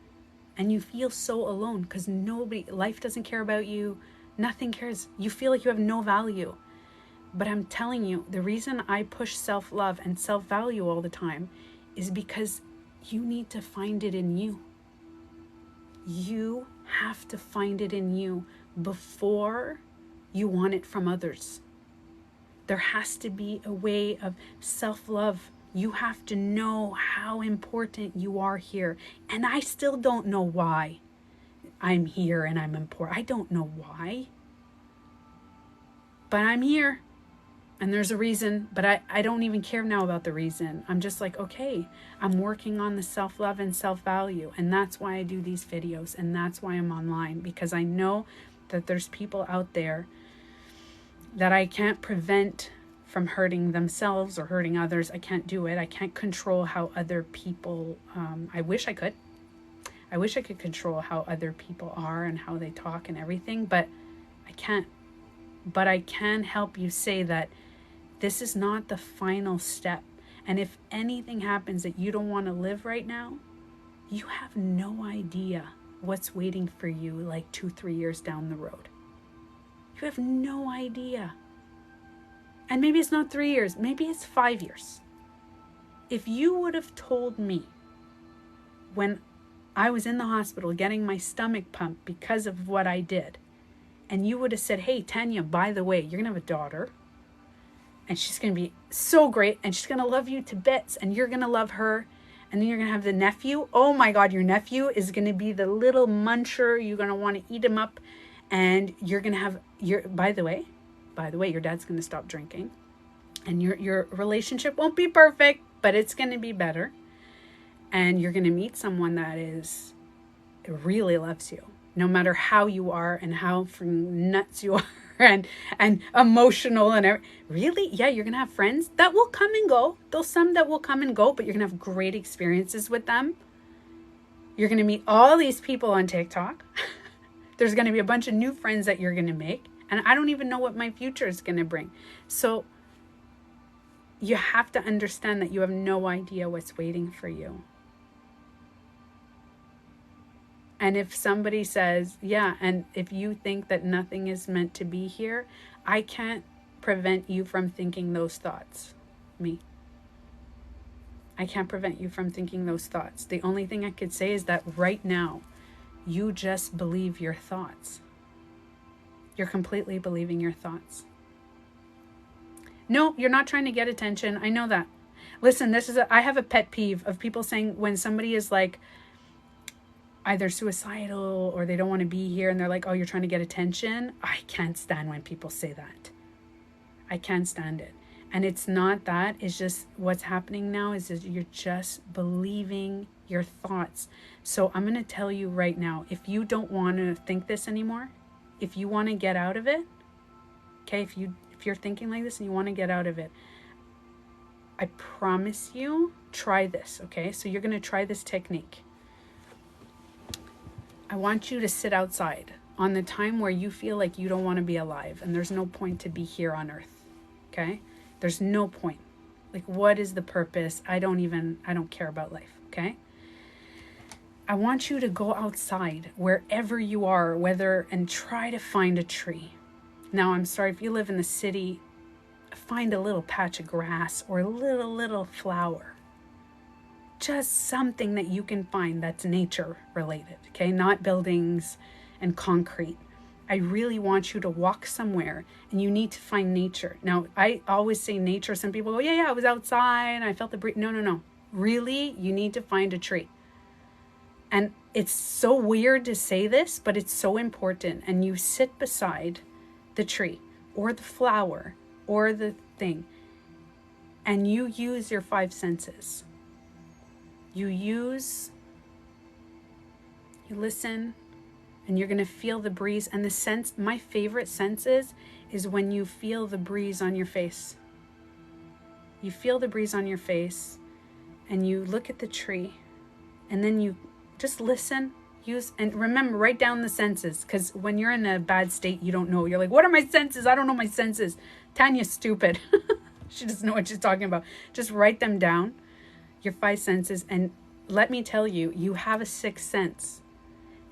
A: And you feel so alone because life doesn't care about you. Nothing cares. You feel like you have no value. But I'm telling you, the reason I push self-love and self-value all the time is because you need to find it in you. You have to find it in you before you want it from others. There has to be a way of self-love. You have to know how important you are here. And I still don't know why I'm here and I'm important. I don't know why. But I'm here. And there's a reason. But I don't even care now about the reason. I'm just like, okay, I'm working on the self-love and self-value. And that's why I do these videos. And that's why I'm online. Because I know that there's people out there that I can't prevent from hurting themselves or hurting others. I can't do it. I can't control how other people, I wish I could. I wish I could control how other people are and how they talk and everything, but I can't. But I can help you say that this is not the final step. And if anything happens that you don't want to live right now, you have no idea what's waiting for you like 2-3 years down the road. You have no idea. And maybe it's not 3 years, maybe it's 5 years. If you would have told me when I was in the hospital getting my stomach pumped because of what I did, and you would have said, hey, Tanya, by the way, you're going to have a daughter, and she's going to be so great, and she's going to love you to bits, and you're going to love her, and then you're going to have the nephew. Oh my God, your nephew is going to be the little muncher. You're going to want to eat him up, and you're going to have by the way, your dad's going to stop drinking, and your relationship won't be perfect, but it's going to be better. And you're going to meet someone that really loves you, no matter how you are and how nuts you are and emotional and really, yeah, you're going to have friends that will come and go. There's some that will come and go, but you're going to have great experiences with them. You're going to meet all these people on TikTok. There's going to be a bunch of new friends that you're going to make. And I don't even know what my future is going to bring. So you have to understand that you have no idea what's waiting for you. And if somebody says, yeah, and if you think that nothing is meant to be here, I can't prevent you from thinking those thoughts. Me. I can't prevent you from thinking those thoughts. The only thing I could say is that right now, you just believe your thoughts. You're completely believing your thoughts. No, you're not trying to get attention. I know that. Listen, I have a pet peeve of people saying when somebody is like either suicidal or they don't want to be here and they're like, oh, you're trying to get attention. I can't stand when people say that. I can't stand it. And it's not that. It's just what's happening now is that you're just believing your thoughts. So I'm going to tell you right now, if you don't want to think this anymore, if you want to get out of it, okay, if you're thinking like this and you want to get out of it, I promise you, try this, okay? So you're going to try this technique. I want you to sit outside on the time where you feel like you don't want to be alive and there's no point to be here on earth, okay? There's no point. Like, what is the purpose? I don't care about life, okay? I want you to go outside wherever you are, and try to find a tree. Now, I'm sorry, if you live in the city, find a little patch of grass or a little flower. Just something that you can find that's nature related, okay? Not buildings and concrete. I really want you to walk somewhere and you need to find nature. Now, I always say nature. Some people go, yeah, I was outside and I felt the breeze. No. Really, you need to find a tree. And it's so weird to say this, but it's so important. And you sit beside the tree or the flower or the thing and you use your 5 senses. You listen, and you're going to feel the breeze. And the sense, my favorite senses is when you feel the breeze on your face. You feel the breeze on your face and you look at the tree and then you just listen, and remember, write down the senses, because when you're in a bad state, you don't know. You're like, what are my senses? I don't know my senses. Tanya's stupid. She doesn't know what she's talking about. Just write them down, your 5 senses. And let me tell you, you have a 6th sense.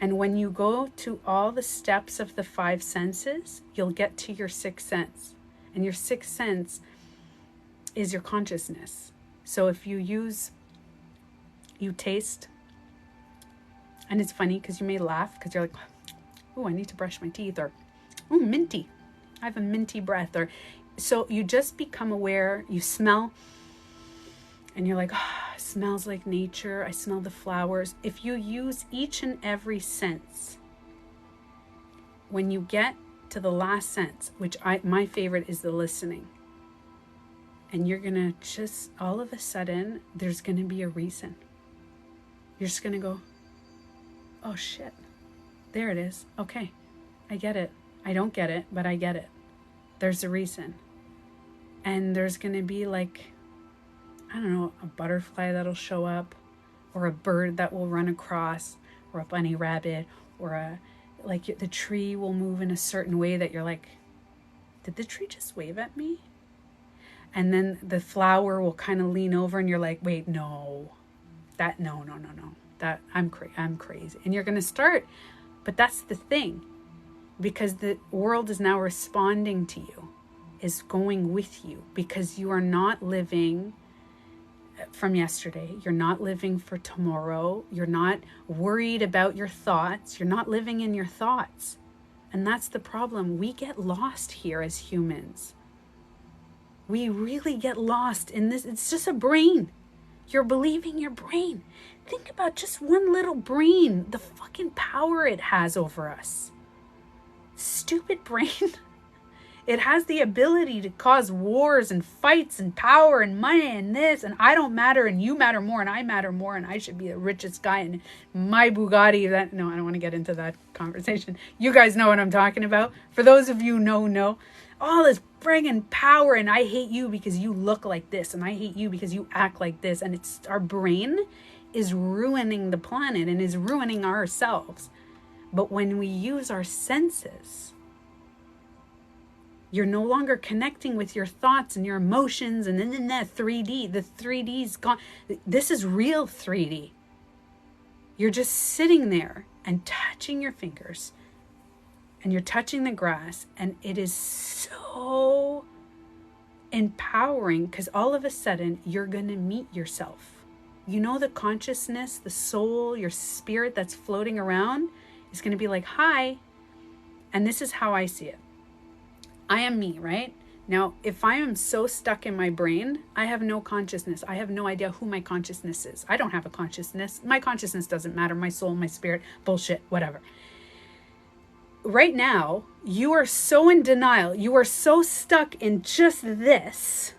A: And when you go to all the steps of the 5 senses, you'll get to your 6th sense. And your 6th sense is your consciousness. So if you taste, and it's funny because you may laugh because you're like, oh, I need to brush my teeth, or, oh, minty. I have a minty breath. Or so you just become aware, you smell, and you're like, oh, it smells like nature. I smell the flowers. If you use each and every sense, when you get to the last sense, which my favorite is the listening, and you're going to just, all of a sudden, there's going to be a reason. You're just going to go, oh shit, there it is. Okay, I get it. I don't get it, but I get it. There's a reason. And there's going to be like, I don't know, a butterfly that'll show up, or a bird that will run across, or a bunny rabbit, or the tree will move in a certain way that you're like, did the tree just wave at me? And then the flower will kind of lean over and you're like, wait, no, no. That I'm crazy. And you're going to start, but that's the thing, because the world is now responding to you, is going with you, because you are not living from yesterday. You're not living for tomorrow. You're not worried about your thoughts. You're not living in your thoughts. And that's the problem. We get lost here as humans. We really get lost in this. It's just a brain. You're believing your brain. Think about just one little brain, the fucking power it has over us. Stupid brain. It has the ability to cause wars and fights and power and money and this, and I don't matter and you matter more and I matter more and I should be the richest guy in my Bugatti. No, I don't want to get into that conversation. You guys know what I'm talking about. For those of you who know, all this friggin' power, and I hate you because you look like this, and I hate you because you act like this, and it's our brain is ruining the planet and is ruining ourselves. But when we use our senses, You're no longer connecting with your thoughts and your emotions and then that 3D. The 3D's gone. This is real 3D. You're just sitting there and touching your fingers and you're touching the grass, and it is so empowering because all of a sudden you're going to meet yourself. You know, the consciousness, the soul, your spirit that's floating around is going to be like, hi. And this is how I see it. I am me, right? Now, if I am so stuck in my brain, I have no consciousness. I have no idea who my consciousness is. I don't have a consciousness. My consciousness doesn't matter. My soul, my spirit, bullshit, whatever. Right now, you are so in denial. You are so stuck in just this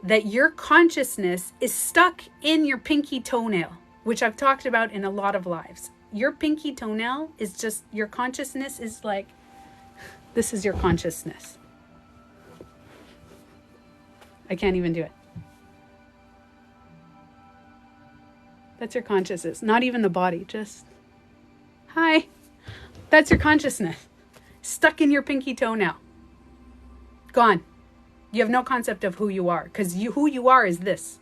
A: that your consciousness is stuck in your pinky toenail, which I've talked about in a lot of lives. Your pinky toenail is just, your consciousness is like, this is your consciousness. I can't even do it. That's your consciousness. Not even the body, just, hi. That's your consciousness. Stuck in your pinky toenail. Gone. You have no concept of who you are, because who you are is this.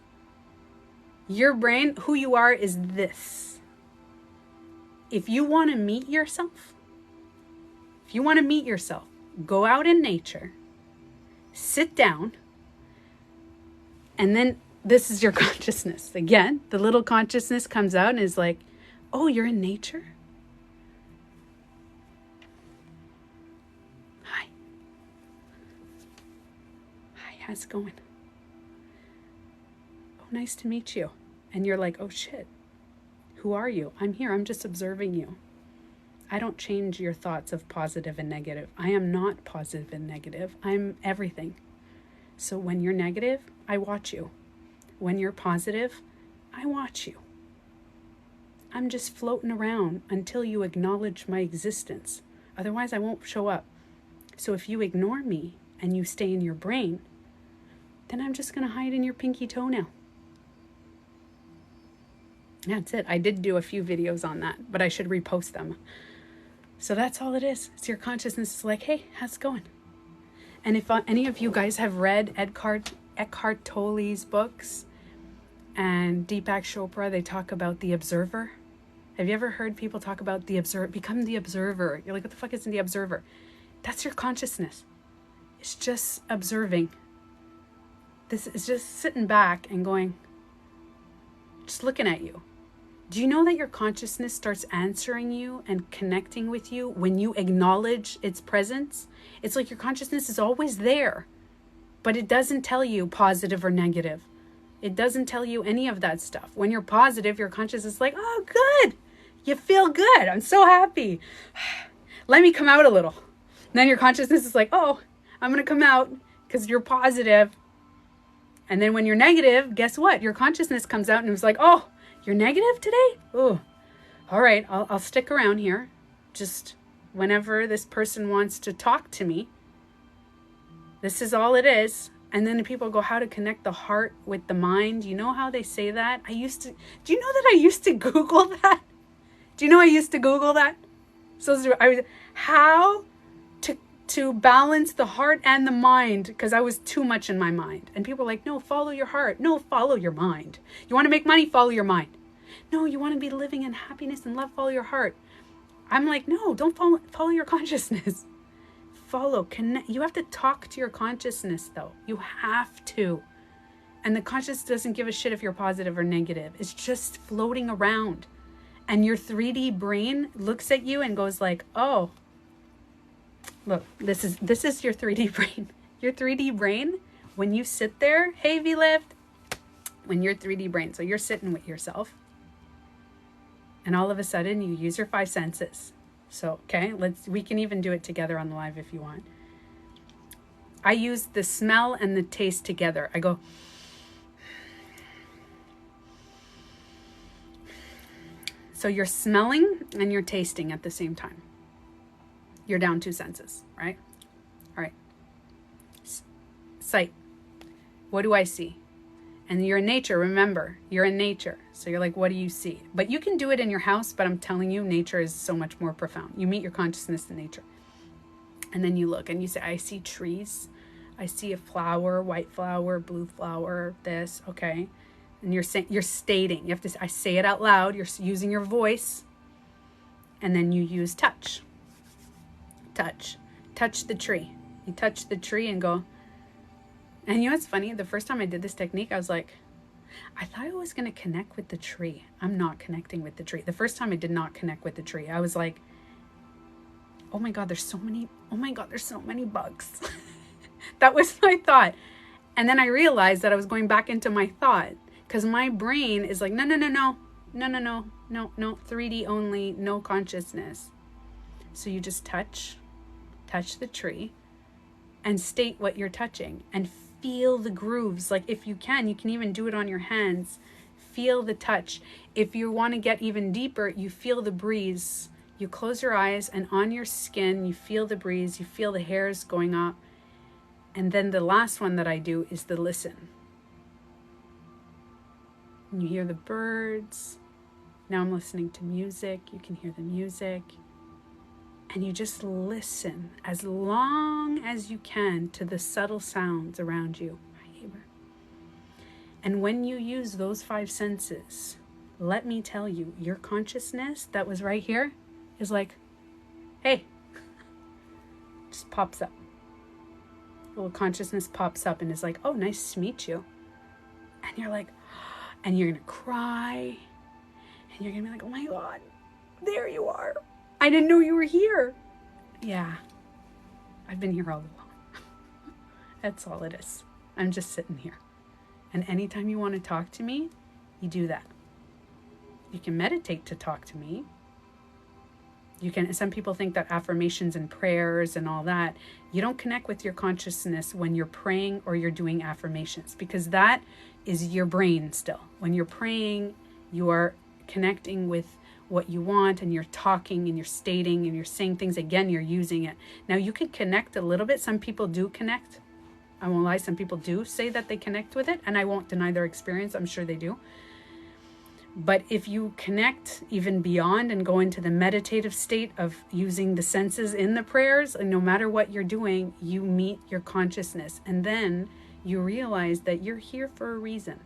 A: Your brain, who you are is this. If you want to meet yourself, go out in nature, sit down, and then this is your consciousness. Again, the little consciousness comes out and is like, oh, you're in nature? Hi. Hi, how's it going? Oh, nice to meet you. And you're like, oh shit, who are you? I'm here, I'm just observing you. I don't change your thoughts of positive and negative. I am not positive and negative. I'm everything. So when you're negative, I watch you. When you're positive, I watch you. I'm just floating around until you acknowledge my existence. Otherwise, I won't show up. So if you ignore me and you stay in your brain, then I'm just going to hide in your pinky toenail. That's it. I did do a few videos on that, but I should repost them. So that's all it is. It's your consciousness is like, hey, how's it going? And if any of you guys have read Eckhart Tolle's books and Deepak Chopra, they talk about the observer. Have you ever heard people talk about the observer? Become the observer. You're like, what the fuck is the observer? That's your consciousness. It's just observing. This is just sitting back and going, just looking at you. Do you know that your consciousness starts answering you and connecting with you when you acknowledge its presence? It's like your consciousness is always there, but it doesn't tell you positive or negative. It doesn't tell you any of that stuff. When you're positive, your consciousness is like, oh, good. You feel good. I'm so happy. Let me come out a little. And then your consciousness is like, oh, I'm going to come out because you're positive. And then when you're negative, guess what? Your consciousness comes out and it's like, oh, you're negative today? Oh, all right. I'll stick around here. Just whenever this person wants to talk to me. This is all it is. And then people go, how to connect the heart with the mind. You know how they say that? Do you know that I used to Google that? Do you know I used to Google that? So how to balance the heart and the mind, because I was too much in my mind. And people are like, no, follow your heart. No, follow your mind. You want to make money? Follow your mind. No, you want to be living in happiness and love? Follow your heart. I'm like, no, don't follow your consciousness. Connect. You have to talk to your consciousness, though. You have to. And the consciousness doesn't give a shit if you're positive or negative. It's just floating around. And your 3D brain looks at you and goes like, oh, look, this is your 3D brain. Your 3D brain, when you sit there, hey, V-Lift, when you're 3D brain, so you're sitting with yourself, and all of a sudden you use your 5 senses. So, okay, we can even do it together on the live if you want. I use the smell and the taste together. I go, so you're smelling and you're tasting at the same time. You're down 2 senses, right? All right. Sight. What do I see? And you're in nature, remember, you're in nature. So you're like, what do you see? But you can do it in your house, but I'm telling you, nature is so much more profound. You meet your consciousness in nature. And then you look and you say, I see trees. I see a flower, white flower, blue flower, this, okay. And you're stating, you have to, I say it out loud, you're using your voice. And then you use touch. Touch the tree. You touch the tree and go. And you know what's funny? The first time I did this technique, I was like, I thought I was going to connect with the tree. I'm not connecting with the tree. The first time I did not connect with the tree. I was like, oh my God, there's so many bugs. That was my thought. And then I realized that I was going back into my thought because my brain is like, no, 3D only, no consciousness. So you just touch the tree and state what you're touching and feel the grooves. Like if you can even do it on your hands. Feel the touch. If you want to get even deeper, you feel the breeze. You close your eyes and on your skin, you feel the breeze, you feel the hairs going up. And then the last one that I do is the listen. And you hear the birds. Now I'm listening to music. You can hear the music. And you just listen as long as you can to the subtle sounds around you. And when you use those 5 senses, let me tell you, your consciousness that was right here is like, hey, just pops up. Little consciousness pops up and is like, oh, nice to meet you. And you're like, and you're going to cry. And you're going to be like, oh my God, there you are. I didn't know you were here. Yeah, I've been here all along. That's all it is. I'm just sitting here. And anytime you want to talk to me, you do that. You can meditate to talk to me. You can. Some people think that affirmations and prayers and all that, you don't connect with your consciousness when you're praying or you're doing affirmations, because that is your brain still. When you're praying, you are connecting with what you want and you're talking and you're stating and you're saying things again, you're using it. Now you can connect a little bit. Some people do connect. I won't lie, some people do say that they connect with it, and I won't deny their experience. I'm sure they do. But if you connect even beyond and go into the meditative state of using the senses in the prayers, and no matter what you're doing, you meet your consciousness. And then you realize that you're here for a reason.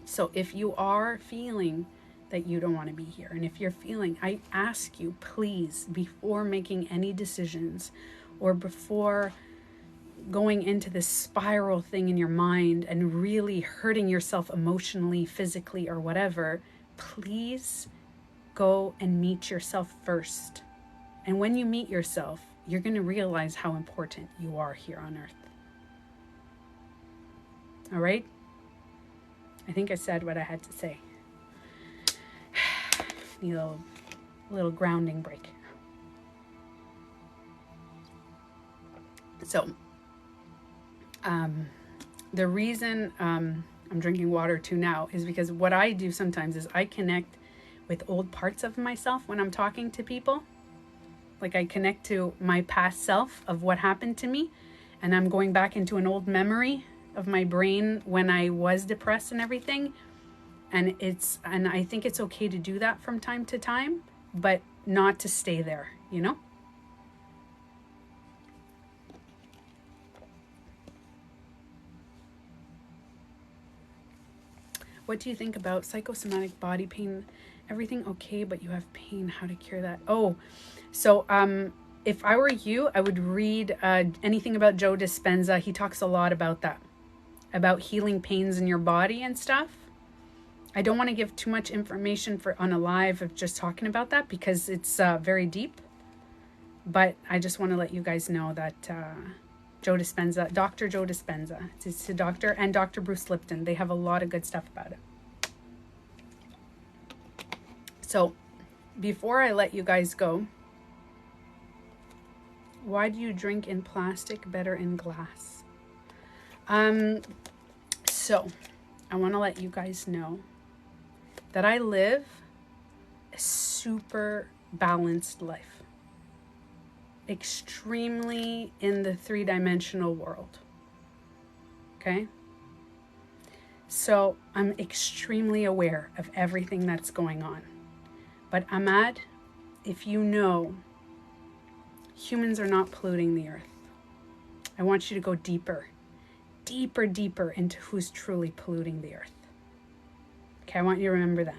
A: So if you are feeling that you don't want to be here, and if you're feeling, I ask you, please, before making any decisions or before going into this spiral thing in your mind and really hurting yourself emotionally, physically, or whatever, please go and meet yourself first. And when you meet yourself, you're going to realize how important you are here on earth. All right? I think I said what I had to say. Need a little grounding break. So, the reason I'm drinking water too now is because what I do sometimes is I connect with old parts of myself when I'm talking to people. Like I connect to my past self of what happened to me, and I'm going back into an old memory of my brain when I was depressed and everything. And I think it's okay to do that from time to time, but not to stay there, you know? What do you think about psychosomatic body pain? Everything okay, but you have pain. How to cure that? Oh, so if I were you, I would read anything about Joe Dispenza. He talks a lot about that, about healing pains in your body and stuff. I don't want to give too much information on a live of just talking about that because it's very deep. But I just want to let you guys know that Joe Dispenza, Dr. Joe Dispenza, it's a doctor, and Dr. Bruce Lipton, they have a lot of good stuff about it. So before I let you guys go, why do you drink in plastic better in glass? So I want to let you guys know that I live a super balanced life. Extremely in the 3-dimensional world. Okay? So I'm extremely aware of everything that's going on. But Ahmad, if you know Humans are not polluting the earth. I want you to go deeper, deeper, deeper into who's truly polluting the earth. Okay, I want you to remember that.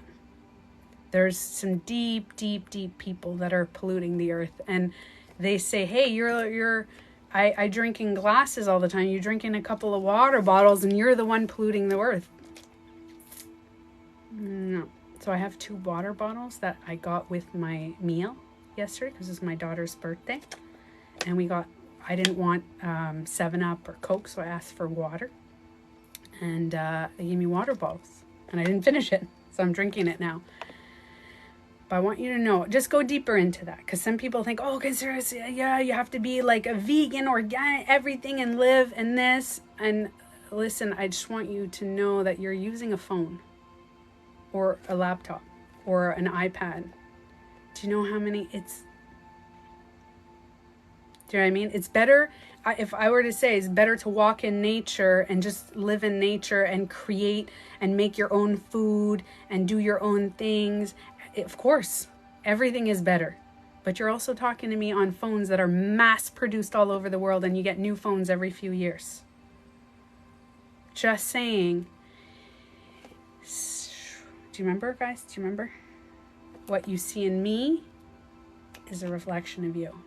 A: There's some deep, deep, deep people that are polluting the earth, and they say, hey, I drink in glasses all the time. You drink in a couple of water bottles and you're the one polluting the earth. No. So I have 2 water bottles that I got with my meal yesterday because it's my daughter's birthday. And I didn't want 7-Up or Coke, so I asked for water. And they gave me water bottles. And I didn't finish it, so I'm drinking it now. But I want you to know, just go deeper into that. Because some people think, oh, because yeah, you have to be like a vegan, organic, everything, and live in this. And listen, I just want you to know that you're using a phone or a laptop or an iPad. Do you know how many do you know what I mean? It's better, if I were to say, it's better to walk in nature and just live in nature and create and make your own food and do your own things. Of course, everything is better. But you're also talking to me on phones that are mass produced all over the world, and you get new phones every few years. Just saying. Do you remember, guys? Do you remember? What you see in me is a reflection of you.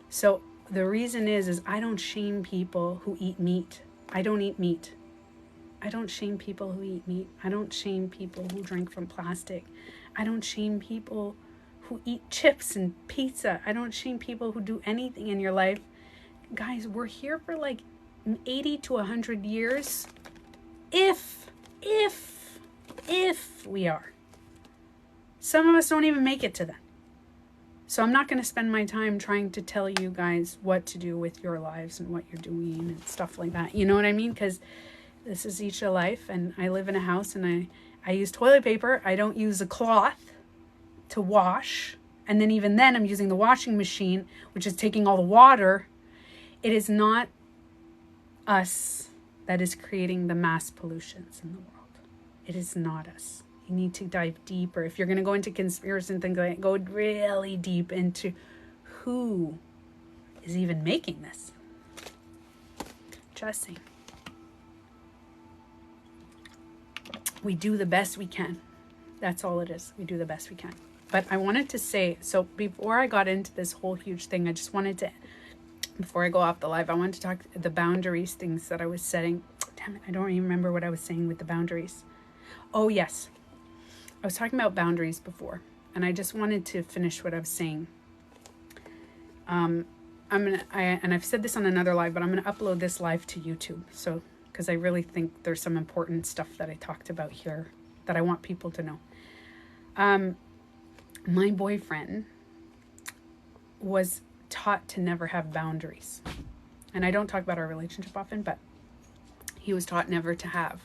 A: So the reason is I don't shame people who eat meat. I don't eat meat. I don't shame people who eat meat. I don't shame people who drink from plastic. I don't shame people who eat chips and pizza. I don't shame people who do anything in your life. Guys, we're here for like 80 to 100 years. If we are. Some of us don't even make it to that. So I'm not going to spend my time trying to tell you guys what to do with your lives and what you're doing and stuff like that. You know what I mean? Because this is each a life, and I live in a house, and I use toilet paper. I don't use a cloth to wash. And then even then I'm using the washing machine, which is taking all the water. It is not us that is creating the mass pollutions in the world. It is not us. You need to dive deeper. If you're going to go into conspiracy and things like that, go really deep into who is even making this. Just saying. We do the best we can. That's all it is. We do the best we can. But I wanted to say, so before I got into this whole huge thing, I just wanted to, before I go off the live, I wanted to talk the boundaries things that I was setting. Damn it, I don't even remember what I was saying with the boundaries. Oh, yes. I was talking about boundaries before, and I just wanted to finish what I was saying. And I've said this on another live, but I'm going to upload this live to YouTube. So, because I really think there's some important stuff that I talked about here that I want people to know. My boyfriend was taught to never have boundaries. And I don't talk about our relationship often, but he was taught never to have.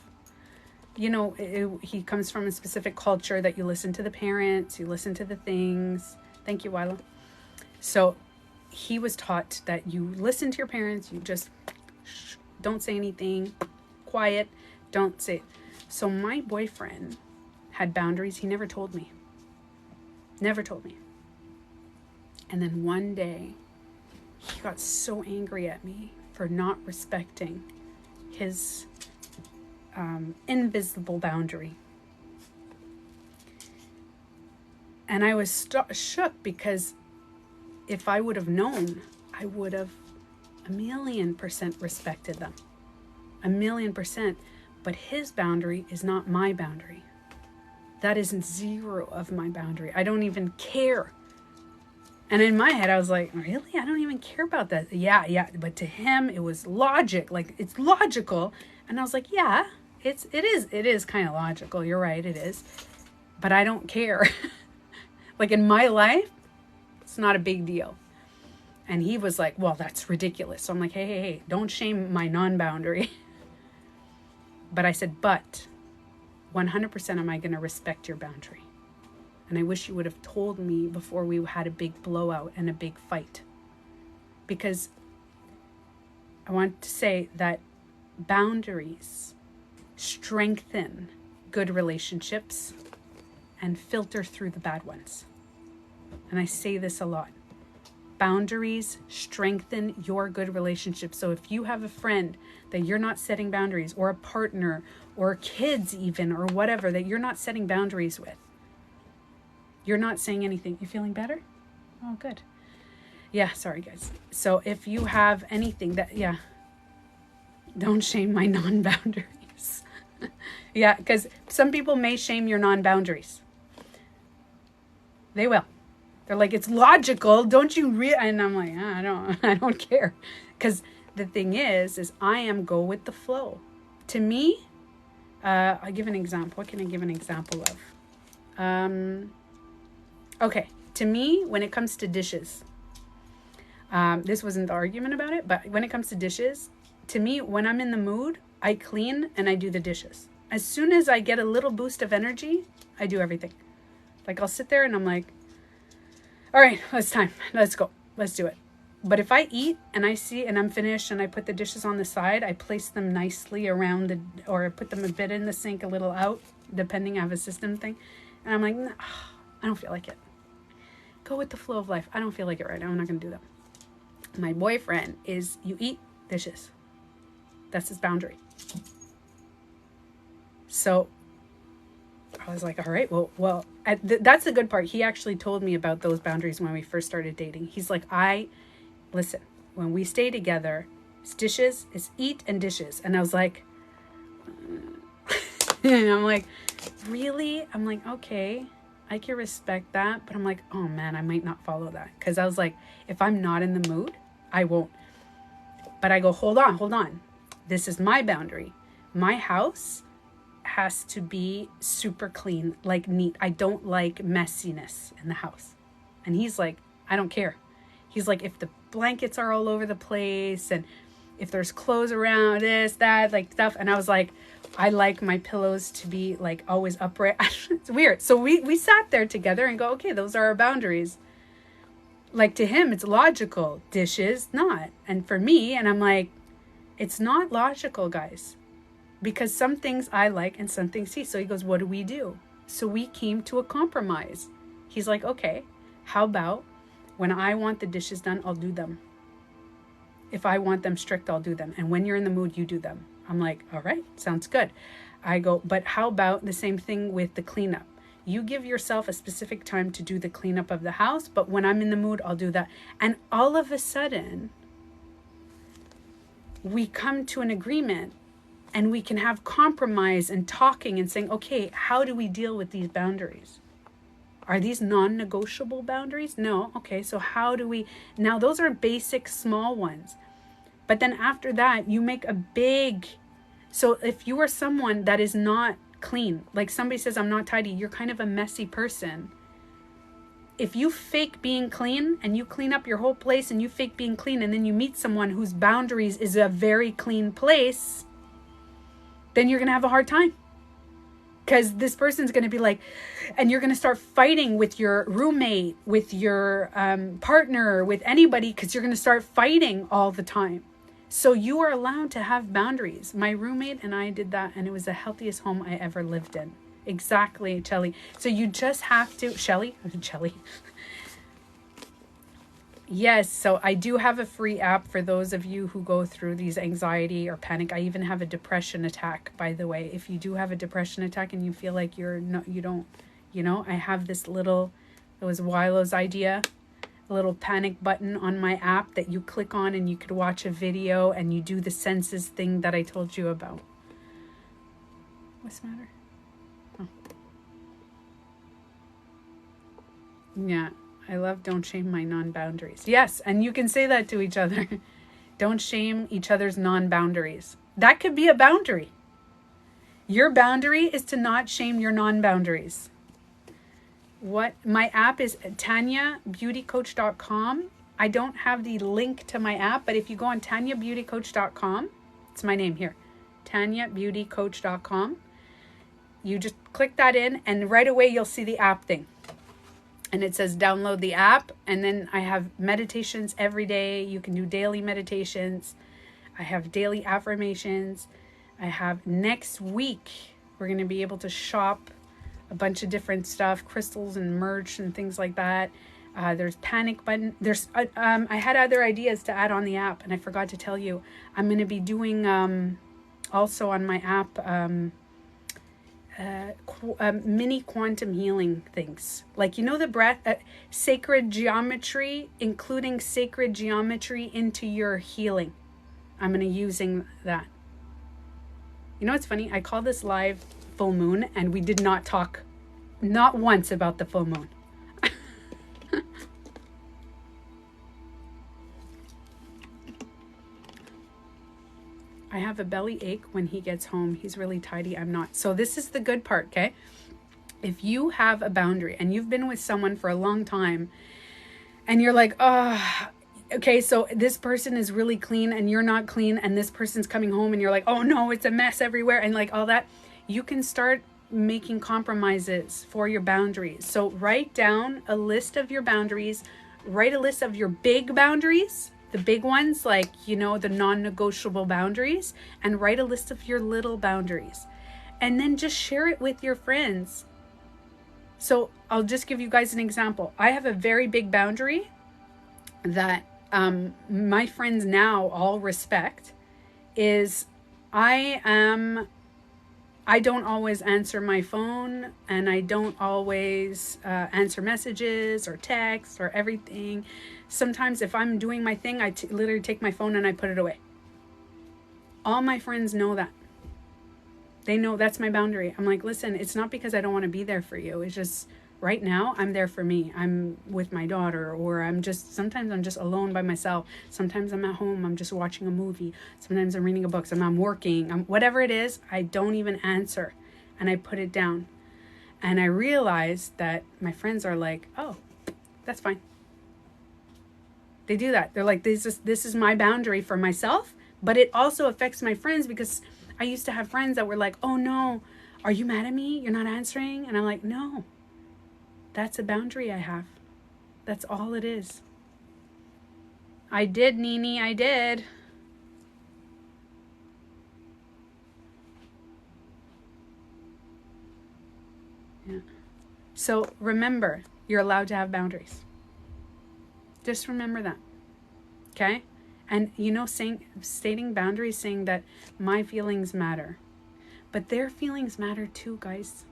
A: You know, he comes from a specific culture that you listen to the parents, you listen to the things. Thank you, Wyla. So he was taught that you listen to your parents, you just don't say anything, quiet, don't say. So my boyfriend had boundaries. He never told me. Never told me. And then one day, he got so angry at me for not respecting his invisible boundary. And I was shook because if I would have known, I would have 1,000,000% respected them. 1,000,000%. But his boundary is not my boundary. That isn't 0 of my boundary. I don't even care. And in my head, I was like, really? I don't even care about that. Yeah. But to him, it was logic. Like, it's logical. And I was like, yeah, it is kind of logical. You're right, it is. But I don't care. Like, in my life, it's not a big deal. And he was like, well, that's ridiculous. So I'm like, hey, don't shame my non-boundary. But I said, but 100% am I going to respect your boundary? And I wish you would have told me before we had a big blowout and a big fight. Because I want to say that boundaries strengthen good relationships and filter through the bad ones. And I say this a lot. Boundaries strengthen your good relationship. So if you have a friend that you're not setting boundaries, or a partner, or kids even, or whatever, that you're not setting boundaries with, you're not saying anything. You feeling better? Oh, good. Yeah, sorry guys. So if you have anything that, yeah, don't shame my non-boundaries. Yeah, because some people may shame your non-boundaries. They will. They're like, it's logical, don't you and I'm like, I don't care. Because the thing is I am go with the flow. To me, I'll give an example. What can I give an example of? Okay, to me, when it comes to dishes, this wasn't the argument about it, but when it comes to dishes, to me, when I'm in the mood, I clean and I do the dishes. As soon as I get a little boost of energy, I do everything. Like I'll sit there and I'm like, all right, it's time. Let's go. Let's do it. But if I eat and I see and I'm finished and I put the dishes on the side, I place them nicely around or I put them a bit in the sink, a little out, depending. I have a system thing. And I'm like, nah, I don't feel like it. Go with the flow of life. I don't feel like it right now. I'm not going to do that. My boyfriend is, you eat dishes. That's his boundary. So I was like, all right, well, that's the good part. He actually told me about those boundaries when we first started dating. He's like, listen, when we stay together, it's dishes, it's eat and dishes. And I was like, and I'm like, really? I'm like, okay, I can respect that. But I'm like, oh man, I might not follow that. Because I was like, if I'm not in the mood, I won't. But I go, hold on. This is my boundary. My house has to be super clean, like neat. I don't like messiness in the house. And he's like, I don't care. He's like, if the blankets are all over the place and if there's clothes around this, that, like stuff. And I was like, I like my pillows to be like always upright. It's weird. So we sat there together and go, okay, those are our boundaries. Like to him, it's logical. Dishes, not. And for me, and I'm like, it's not logical, guys. Because some things I like and some things he. So he goes, what do we do? So we came to a compromise. He's like, okay, how about when I want the dishes done, I'll do them. If I want them strict, I'll do them. And when you're in the mood, you do them. I'm like, all right, sounds good. I go, but how about the same thing with the cleanup? You give yourself a specific time to do the cleanup of the house, but when I'm in the mood, I'll do that. And all of a sudden, we come to an agreement. And we can have compromise and talking and saying, okay, how do we deal with these boundaries? Are these non-negotiable boundaries? No. Okay, so how do we... Now, those are basic small ones. But then after that, you make a big... So if you are someone that is not clean, like somebody says, I'm not tidy, you're kind of a messy person. If you fake being clean and you clean up your whole place and you fake being clean and then you meet someone whose boundaries is a very clean place... then you're going to have a hard time. Because this person's going to be like, and you're going to start fighting with your roommate, with your partner, with anybody, because you're going to start fighting all the time. So you are allowed to have boundaries. My roommate and I did that, and it was the healthiest home I ever lived in. Exactly, Shelly. So you just have to, Shelly. Yes, so I do have a free app for those of you who go through these anxiety or panic. I even have a depression attack, by the way. If you do have a depression attack and you feel like I have this little, it was Wilo's idea, a little panic button on my app that you click on and you could watch a video and you do the senses thing that I told you about. What's the matter? Oh. Yeah. I love don't shame my non-boundaries. Yes, and you can say that to each other. Don't shame each other's non-boundaries. That could be a boundary. Your boundary is to not shame your non-boundaries. My app is tanyabeautycoach.com. I don't have the link to my app, but if you go on tanyabeautycoach.com, it's my name here, tanyabeautycoach.com. You just click that in and right away you'll see the app thing. And it says download the app. And then I have meditations every day. You can do daily meditations. I have daily affirmations. I have next week, we're going to be able to shop a bunch of different stuff, crystals and merch and things like that. There's panic button. There's I had other ideas to add on the app, and I forgot to tell you. I'm going to be doing also on my app mini quantum healing things. Like, you know, the breath, sacred geometry, including sacred geometry into your healing. I'm going to using that. You know what's funny? I call this live full moon, and we did not talk not once about the full moon. I have a belly ache when he gets home. He's really tidy. I'm not. So this is the good part, okay? If you have a boundary and you've been with someone for a long time and you're like, oh, okay, so this person is really clean and you're not clean, and this person's coming home and you're like, oh no, it's a mess everywhere, and like all that, you can start making compromises for your boundaries. So write down a list of your boundaries, write a list of your big boundaries, the big ones, like, you know, the non-negotiable boundaries, and write a list of your little boundaries. And then just share it with your friends. So I'll just give you guys an example. I have a very big boundary that my friends now all respect, is I don't always answer my phone, and I don't always answer messages or texts or everything. Sometimes if I'm doing my thing, I literally take my phone and I put it away. All my friends know that. They know that's my boundary. I'm like, listen, it's not because I don't want to be there for you. It's just right now I'm there for me. I'm with my daughter, or sometimes I'm just alone by myself. Sometimes I'm at home. I'm just watching a movie. Sometimes I'm reading a book. Sometimes I'm working. Whatever it is, I don't even answer, and I put it down. And I realized that my friends are like, oh, that's fine. They do that. They're like, this is my boundary for myself, but it also affects my friends, because I used to have friends that were like, oh no, are you mad at me? You're not answering? And I'm like, no, that's a boundary I have. That's all it is. I did, Nini, I did. Yeah. So remember, you're allowed to have boundaries. Just remember that. Okay? And you know, stating boundaries, saying that my feelings matter. But their feelings matter too, guys.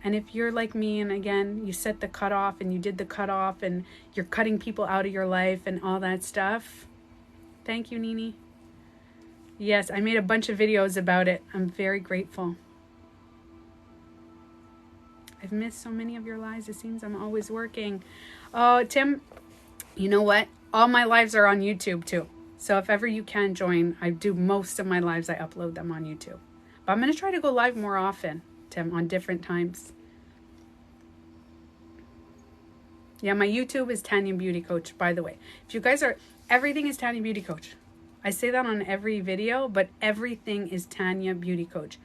A: And if you're like me, and again, you set the cutoff and you did the cutoff and you're cutting people out of your life and all that stuff. Thank you, Nini. Yes, I made a bunch of videos about it. I'm very grateful. I've missed so many of your lives. It seems I'm always working. Oh, Tim, you know what? All my lives are on YouTube too. So if ever you can join, I do most of my lives, I upload them on YouTube. But I'm going to try to go live more often, Tim, on different times. Yeah, my YouTube is Tanya Beauty Coach, by the way. If you guys are, everything is Tanya Beauty Coach. I say that on every video, but everything is Tanya Beauty Coach.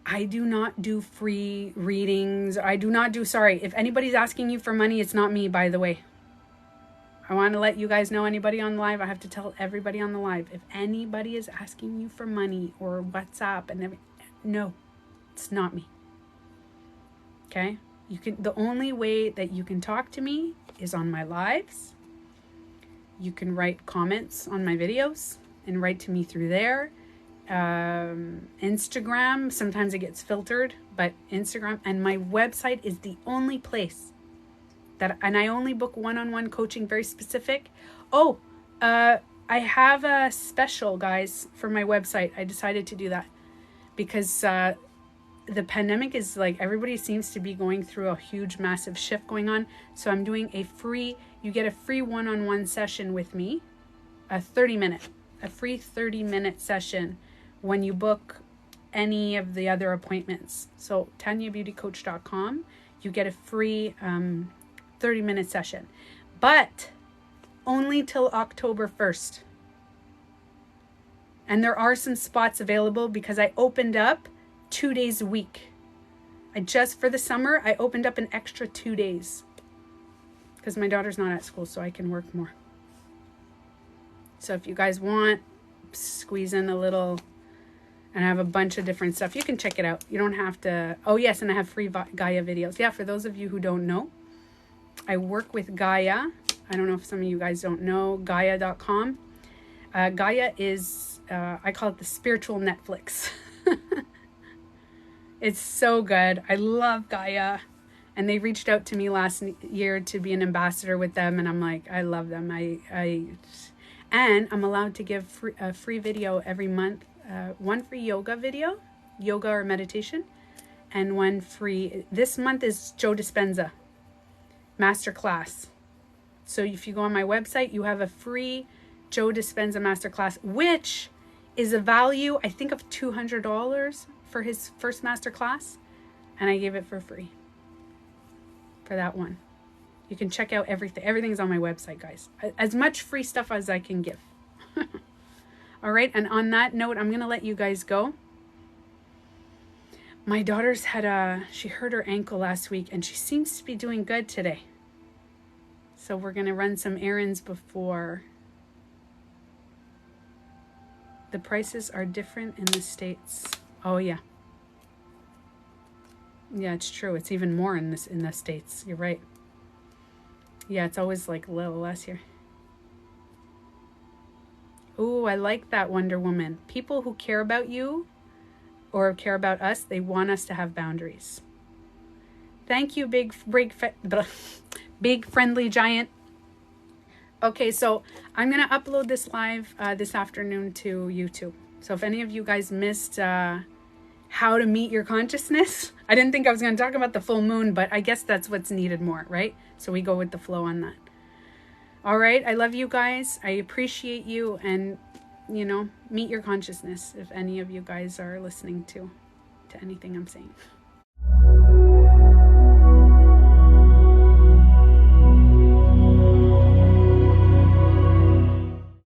A: I do not do free readings. I do not do, sorry, if anybody's asking you for money, it's not me, by the way. I want to let you guys know, anybody on live, I have to tell everybody on the live, if anybody is asking you for money or WhatsApp and everything, no, it's not me. Okay? The only way that you can talk to me is on my lives. You can write comments on my videos and write to me through there. Instagram, sometimes it gets filtered, but Instagram and my website is the only place that, and I only book one-on-one coaching, very specific. Oh, I have a special, guys, for my website. I decided to do that because the pandemic is like, everybody seems to be going through a huge, massive shift going on. So I'm doing you get a free one-on-one session with me, a free 30-minute session when you book any of the other appointments. So tanyabeautycoach.com, you get a free 30-minute session, but only till October 1st. And there are some spots available because I opened up 2 days a week. For the summer, I opened up an extra 2 days because my daughter's not at school, so I can work more. So if you guys want, squeeze in a little, and I have a bunch of different stuff. You can check it out. You don't have to. Oh yes, and I have free Gaia videos. Yeah, for those of you who don't know, I work with Gaia. I don't know if some of you guys don't know, Gaia.com. Gaia is, I call it the spiritual Netflix. It's so good. I love Gaia. And they reached out to me last year to be an ambassador with them. And I'm like, I love them. And I'm allowed to give a free video every month. One free yoga video, yoga or meditation. And one free, this month is Joe Dispenza Masterclass. So if you go on my website, you have a free Joe Dispenza Masterclass, which is a value, I think, of $200 for his first masterclass. And I gave it for free for that one. You can check out everything. Everything's on my website, guys. As much free stuff as I can give. All right. And on that note, I'm going to let you guys go. My daughter's she hurt her ankle last week and she seems to be doing good today. So we're going to run some errands before. The prices are different in the States. Oh, yeah. Yeah, it's true. It's even more in the States. You're right. Yeah, it's always like a little less here. Ooh, I like that, Wonder Woman. People who care about you or care about us, they want us to have boundaries. Thank you, big friendly giant. Okay, so I'm going to upload this live this afternoon to YouTube. So if any of you guys missed how to meet your consciousness, I didn't think I was going to talk about the full moon, but I guess that's what's needed more, right? So we go with the flow on that. All right, I love you guys. I appreciate you, and, meet your consciousness if any of you guys are listening to anything I'm saying.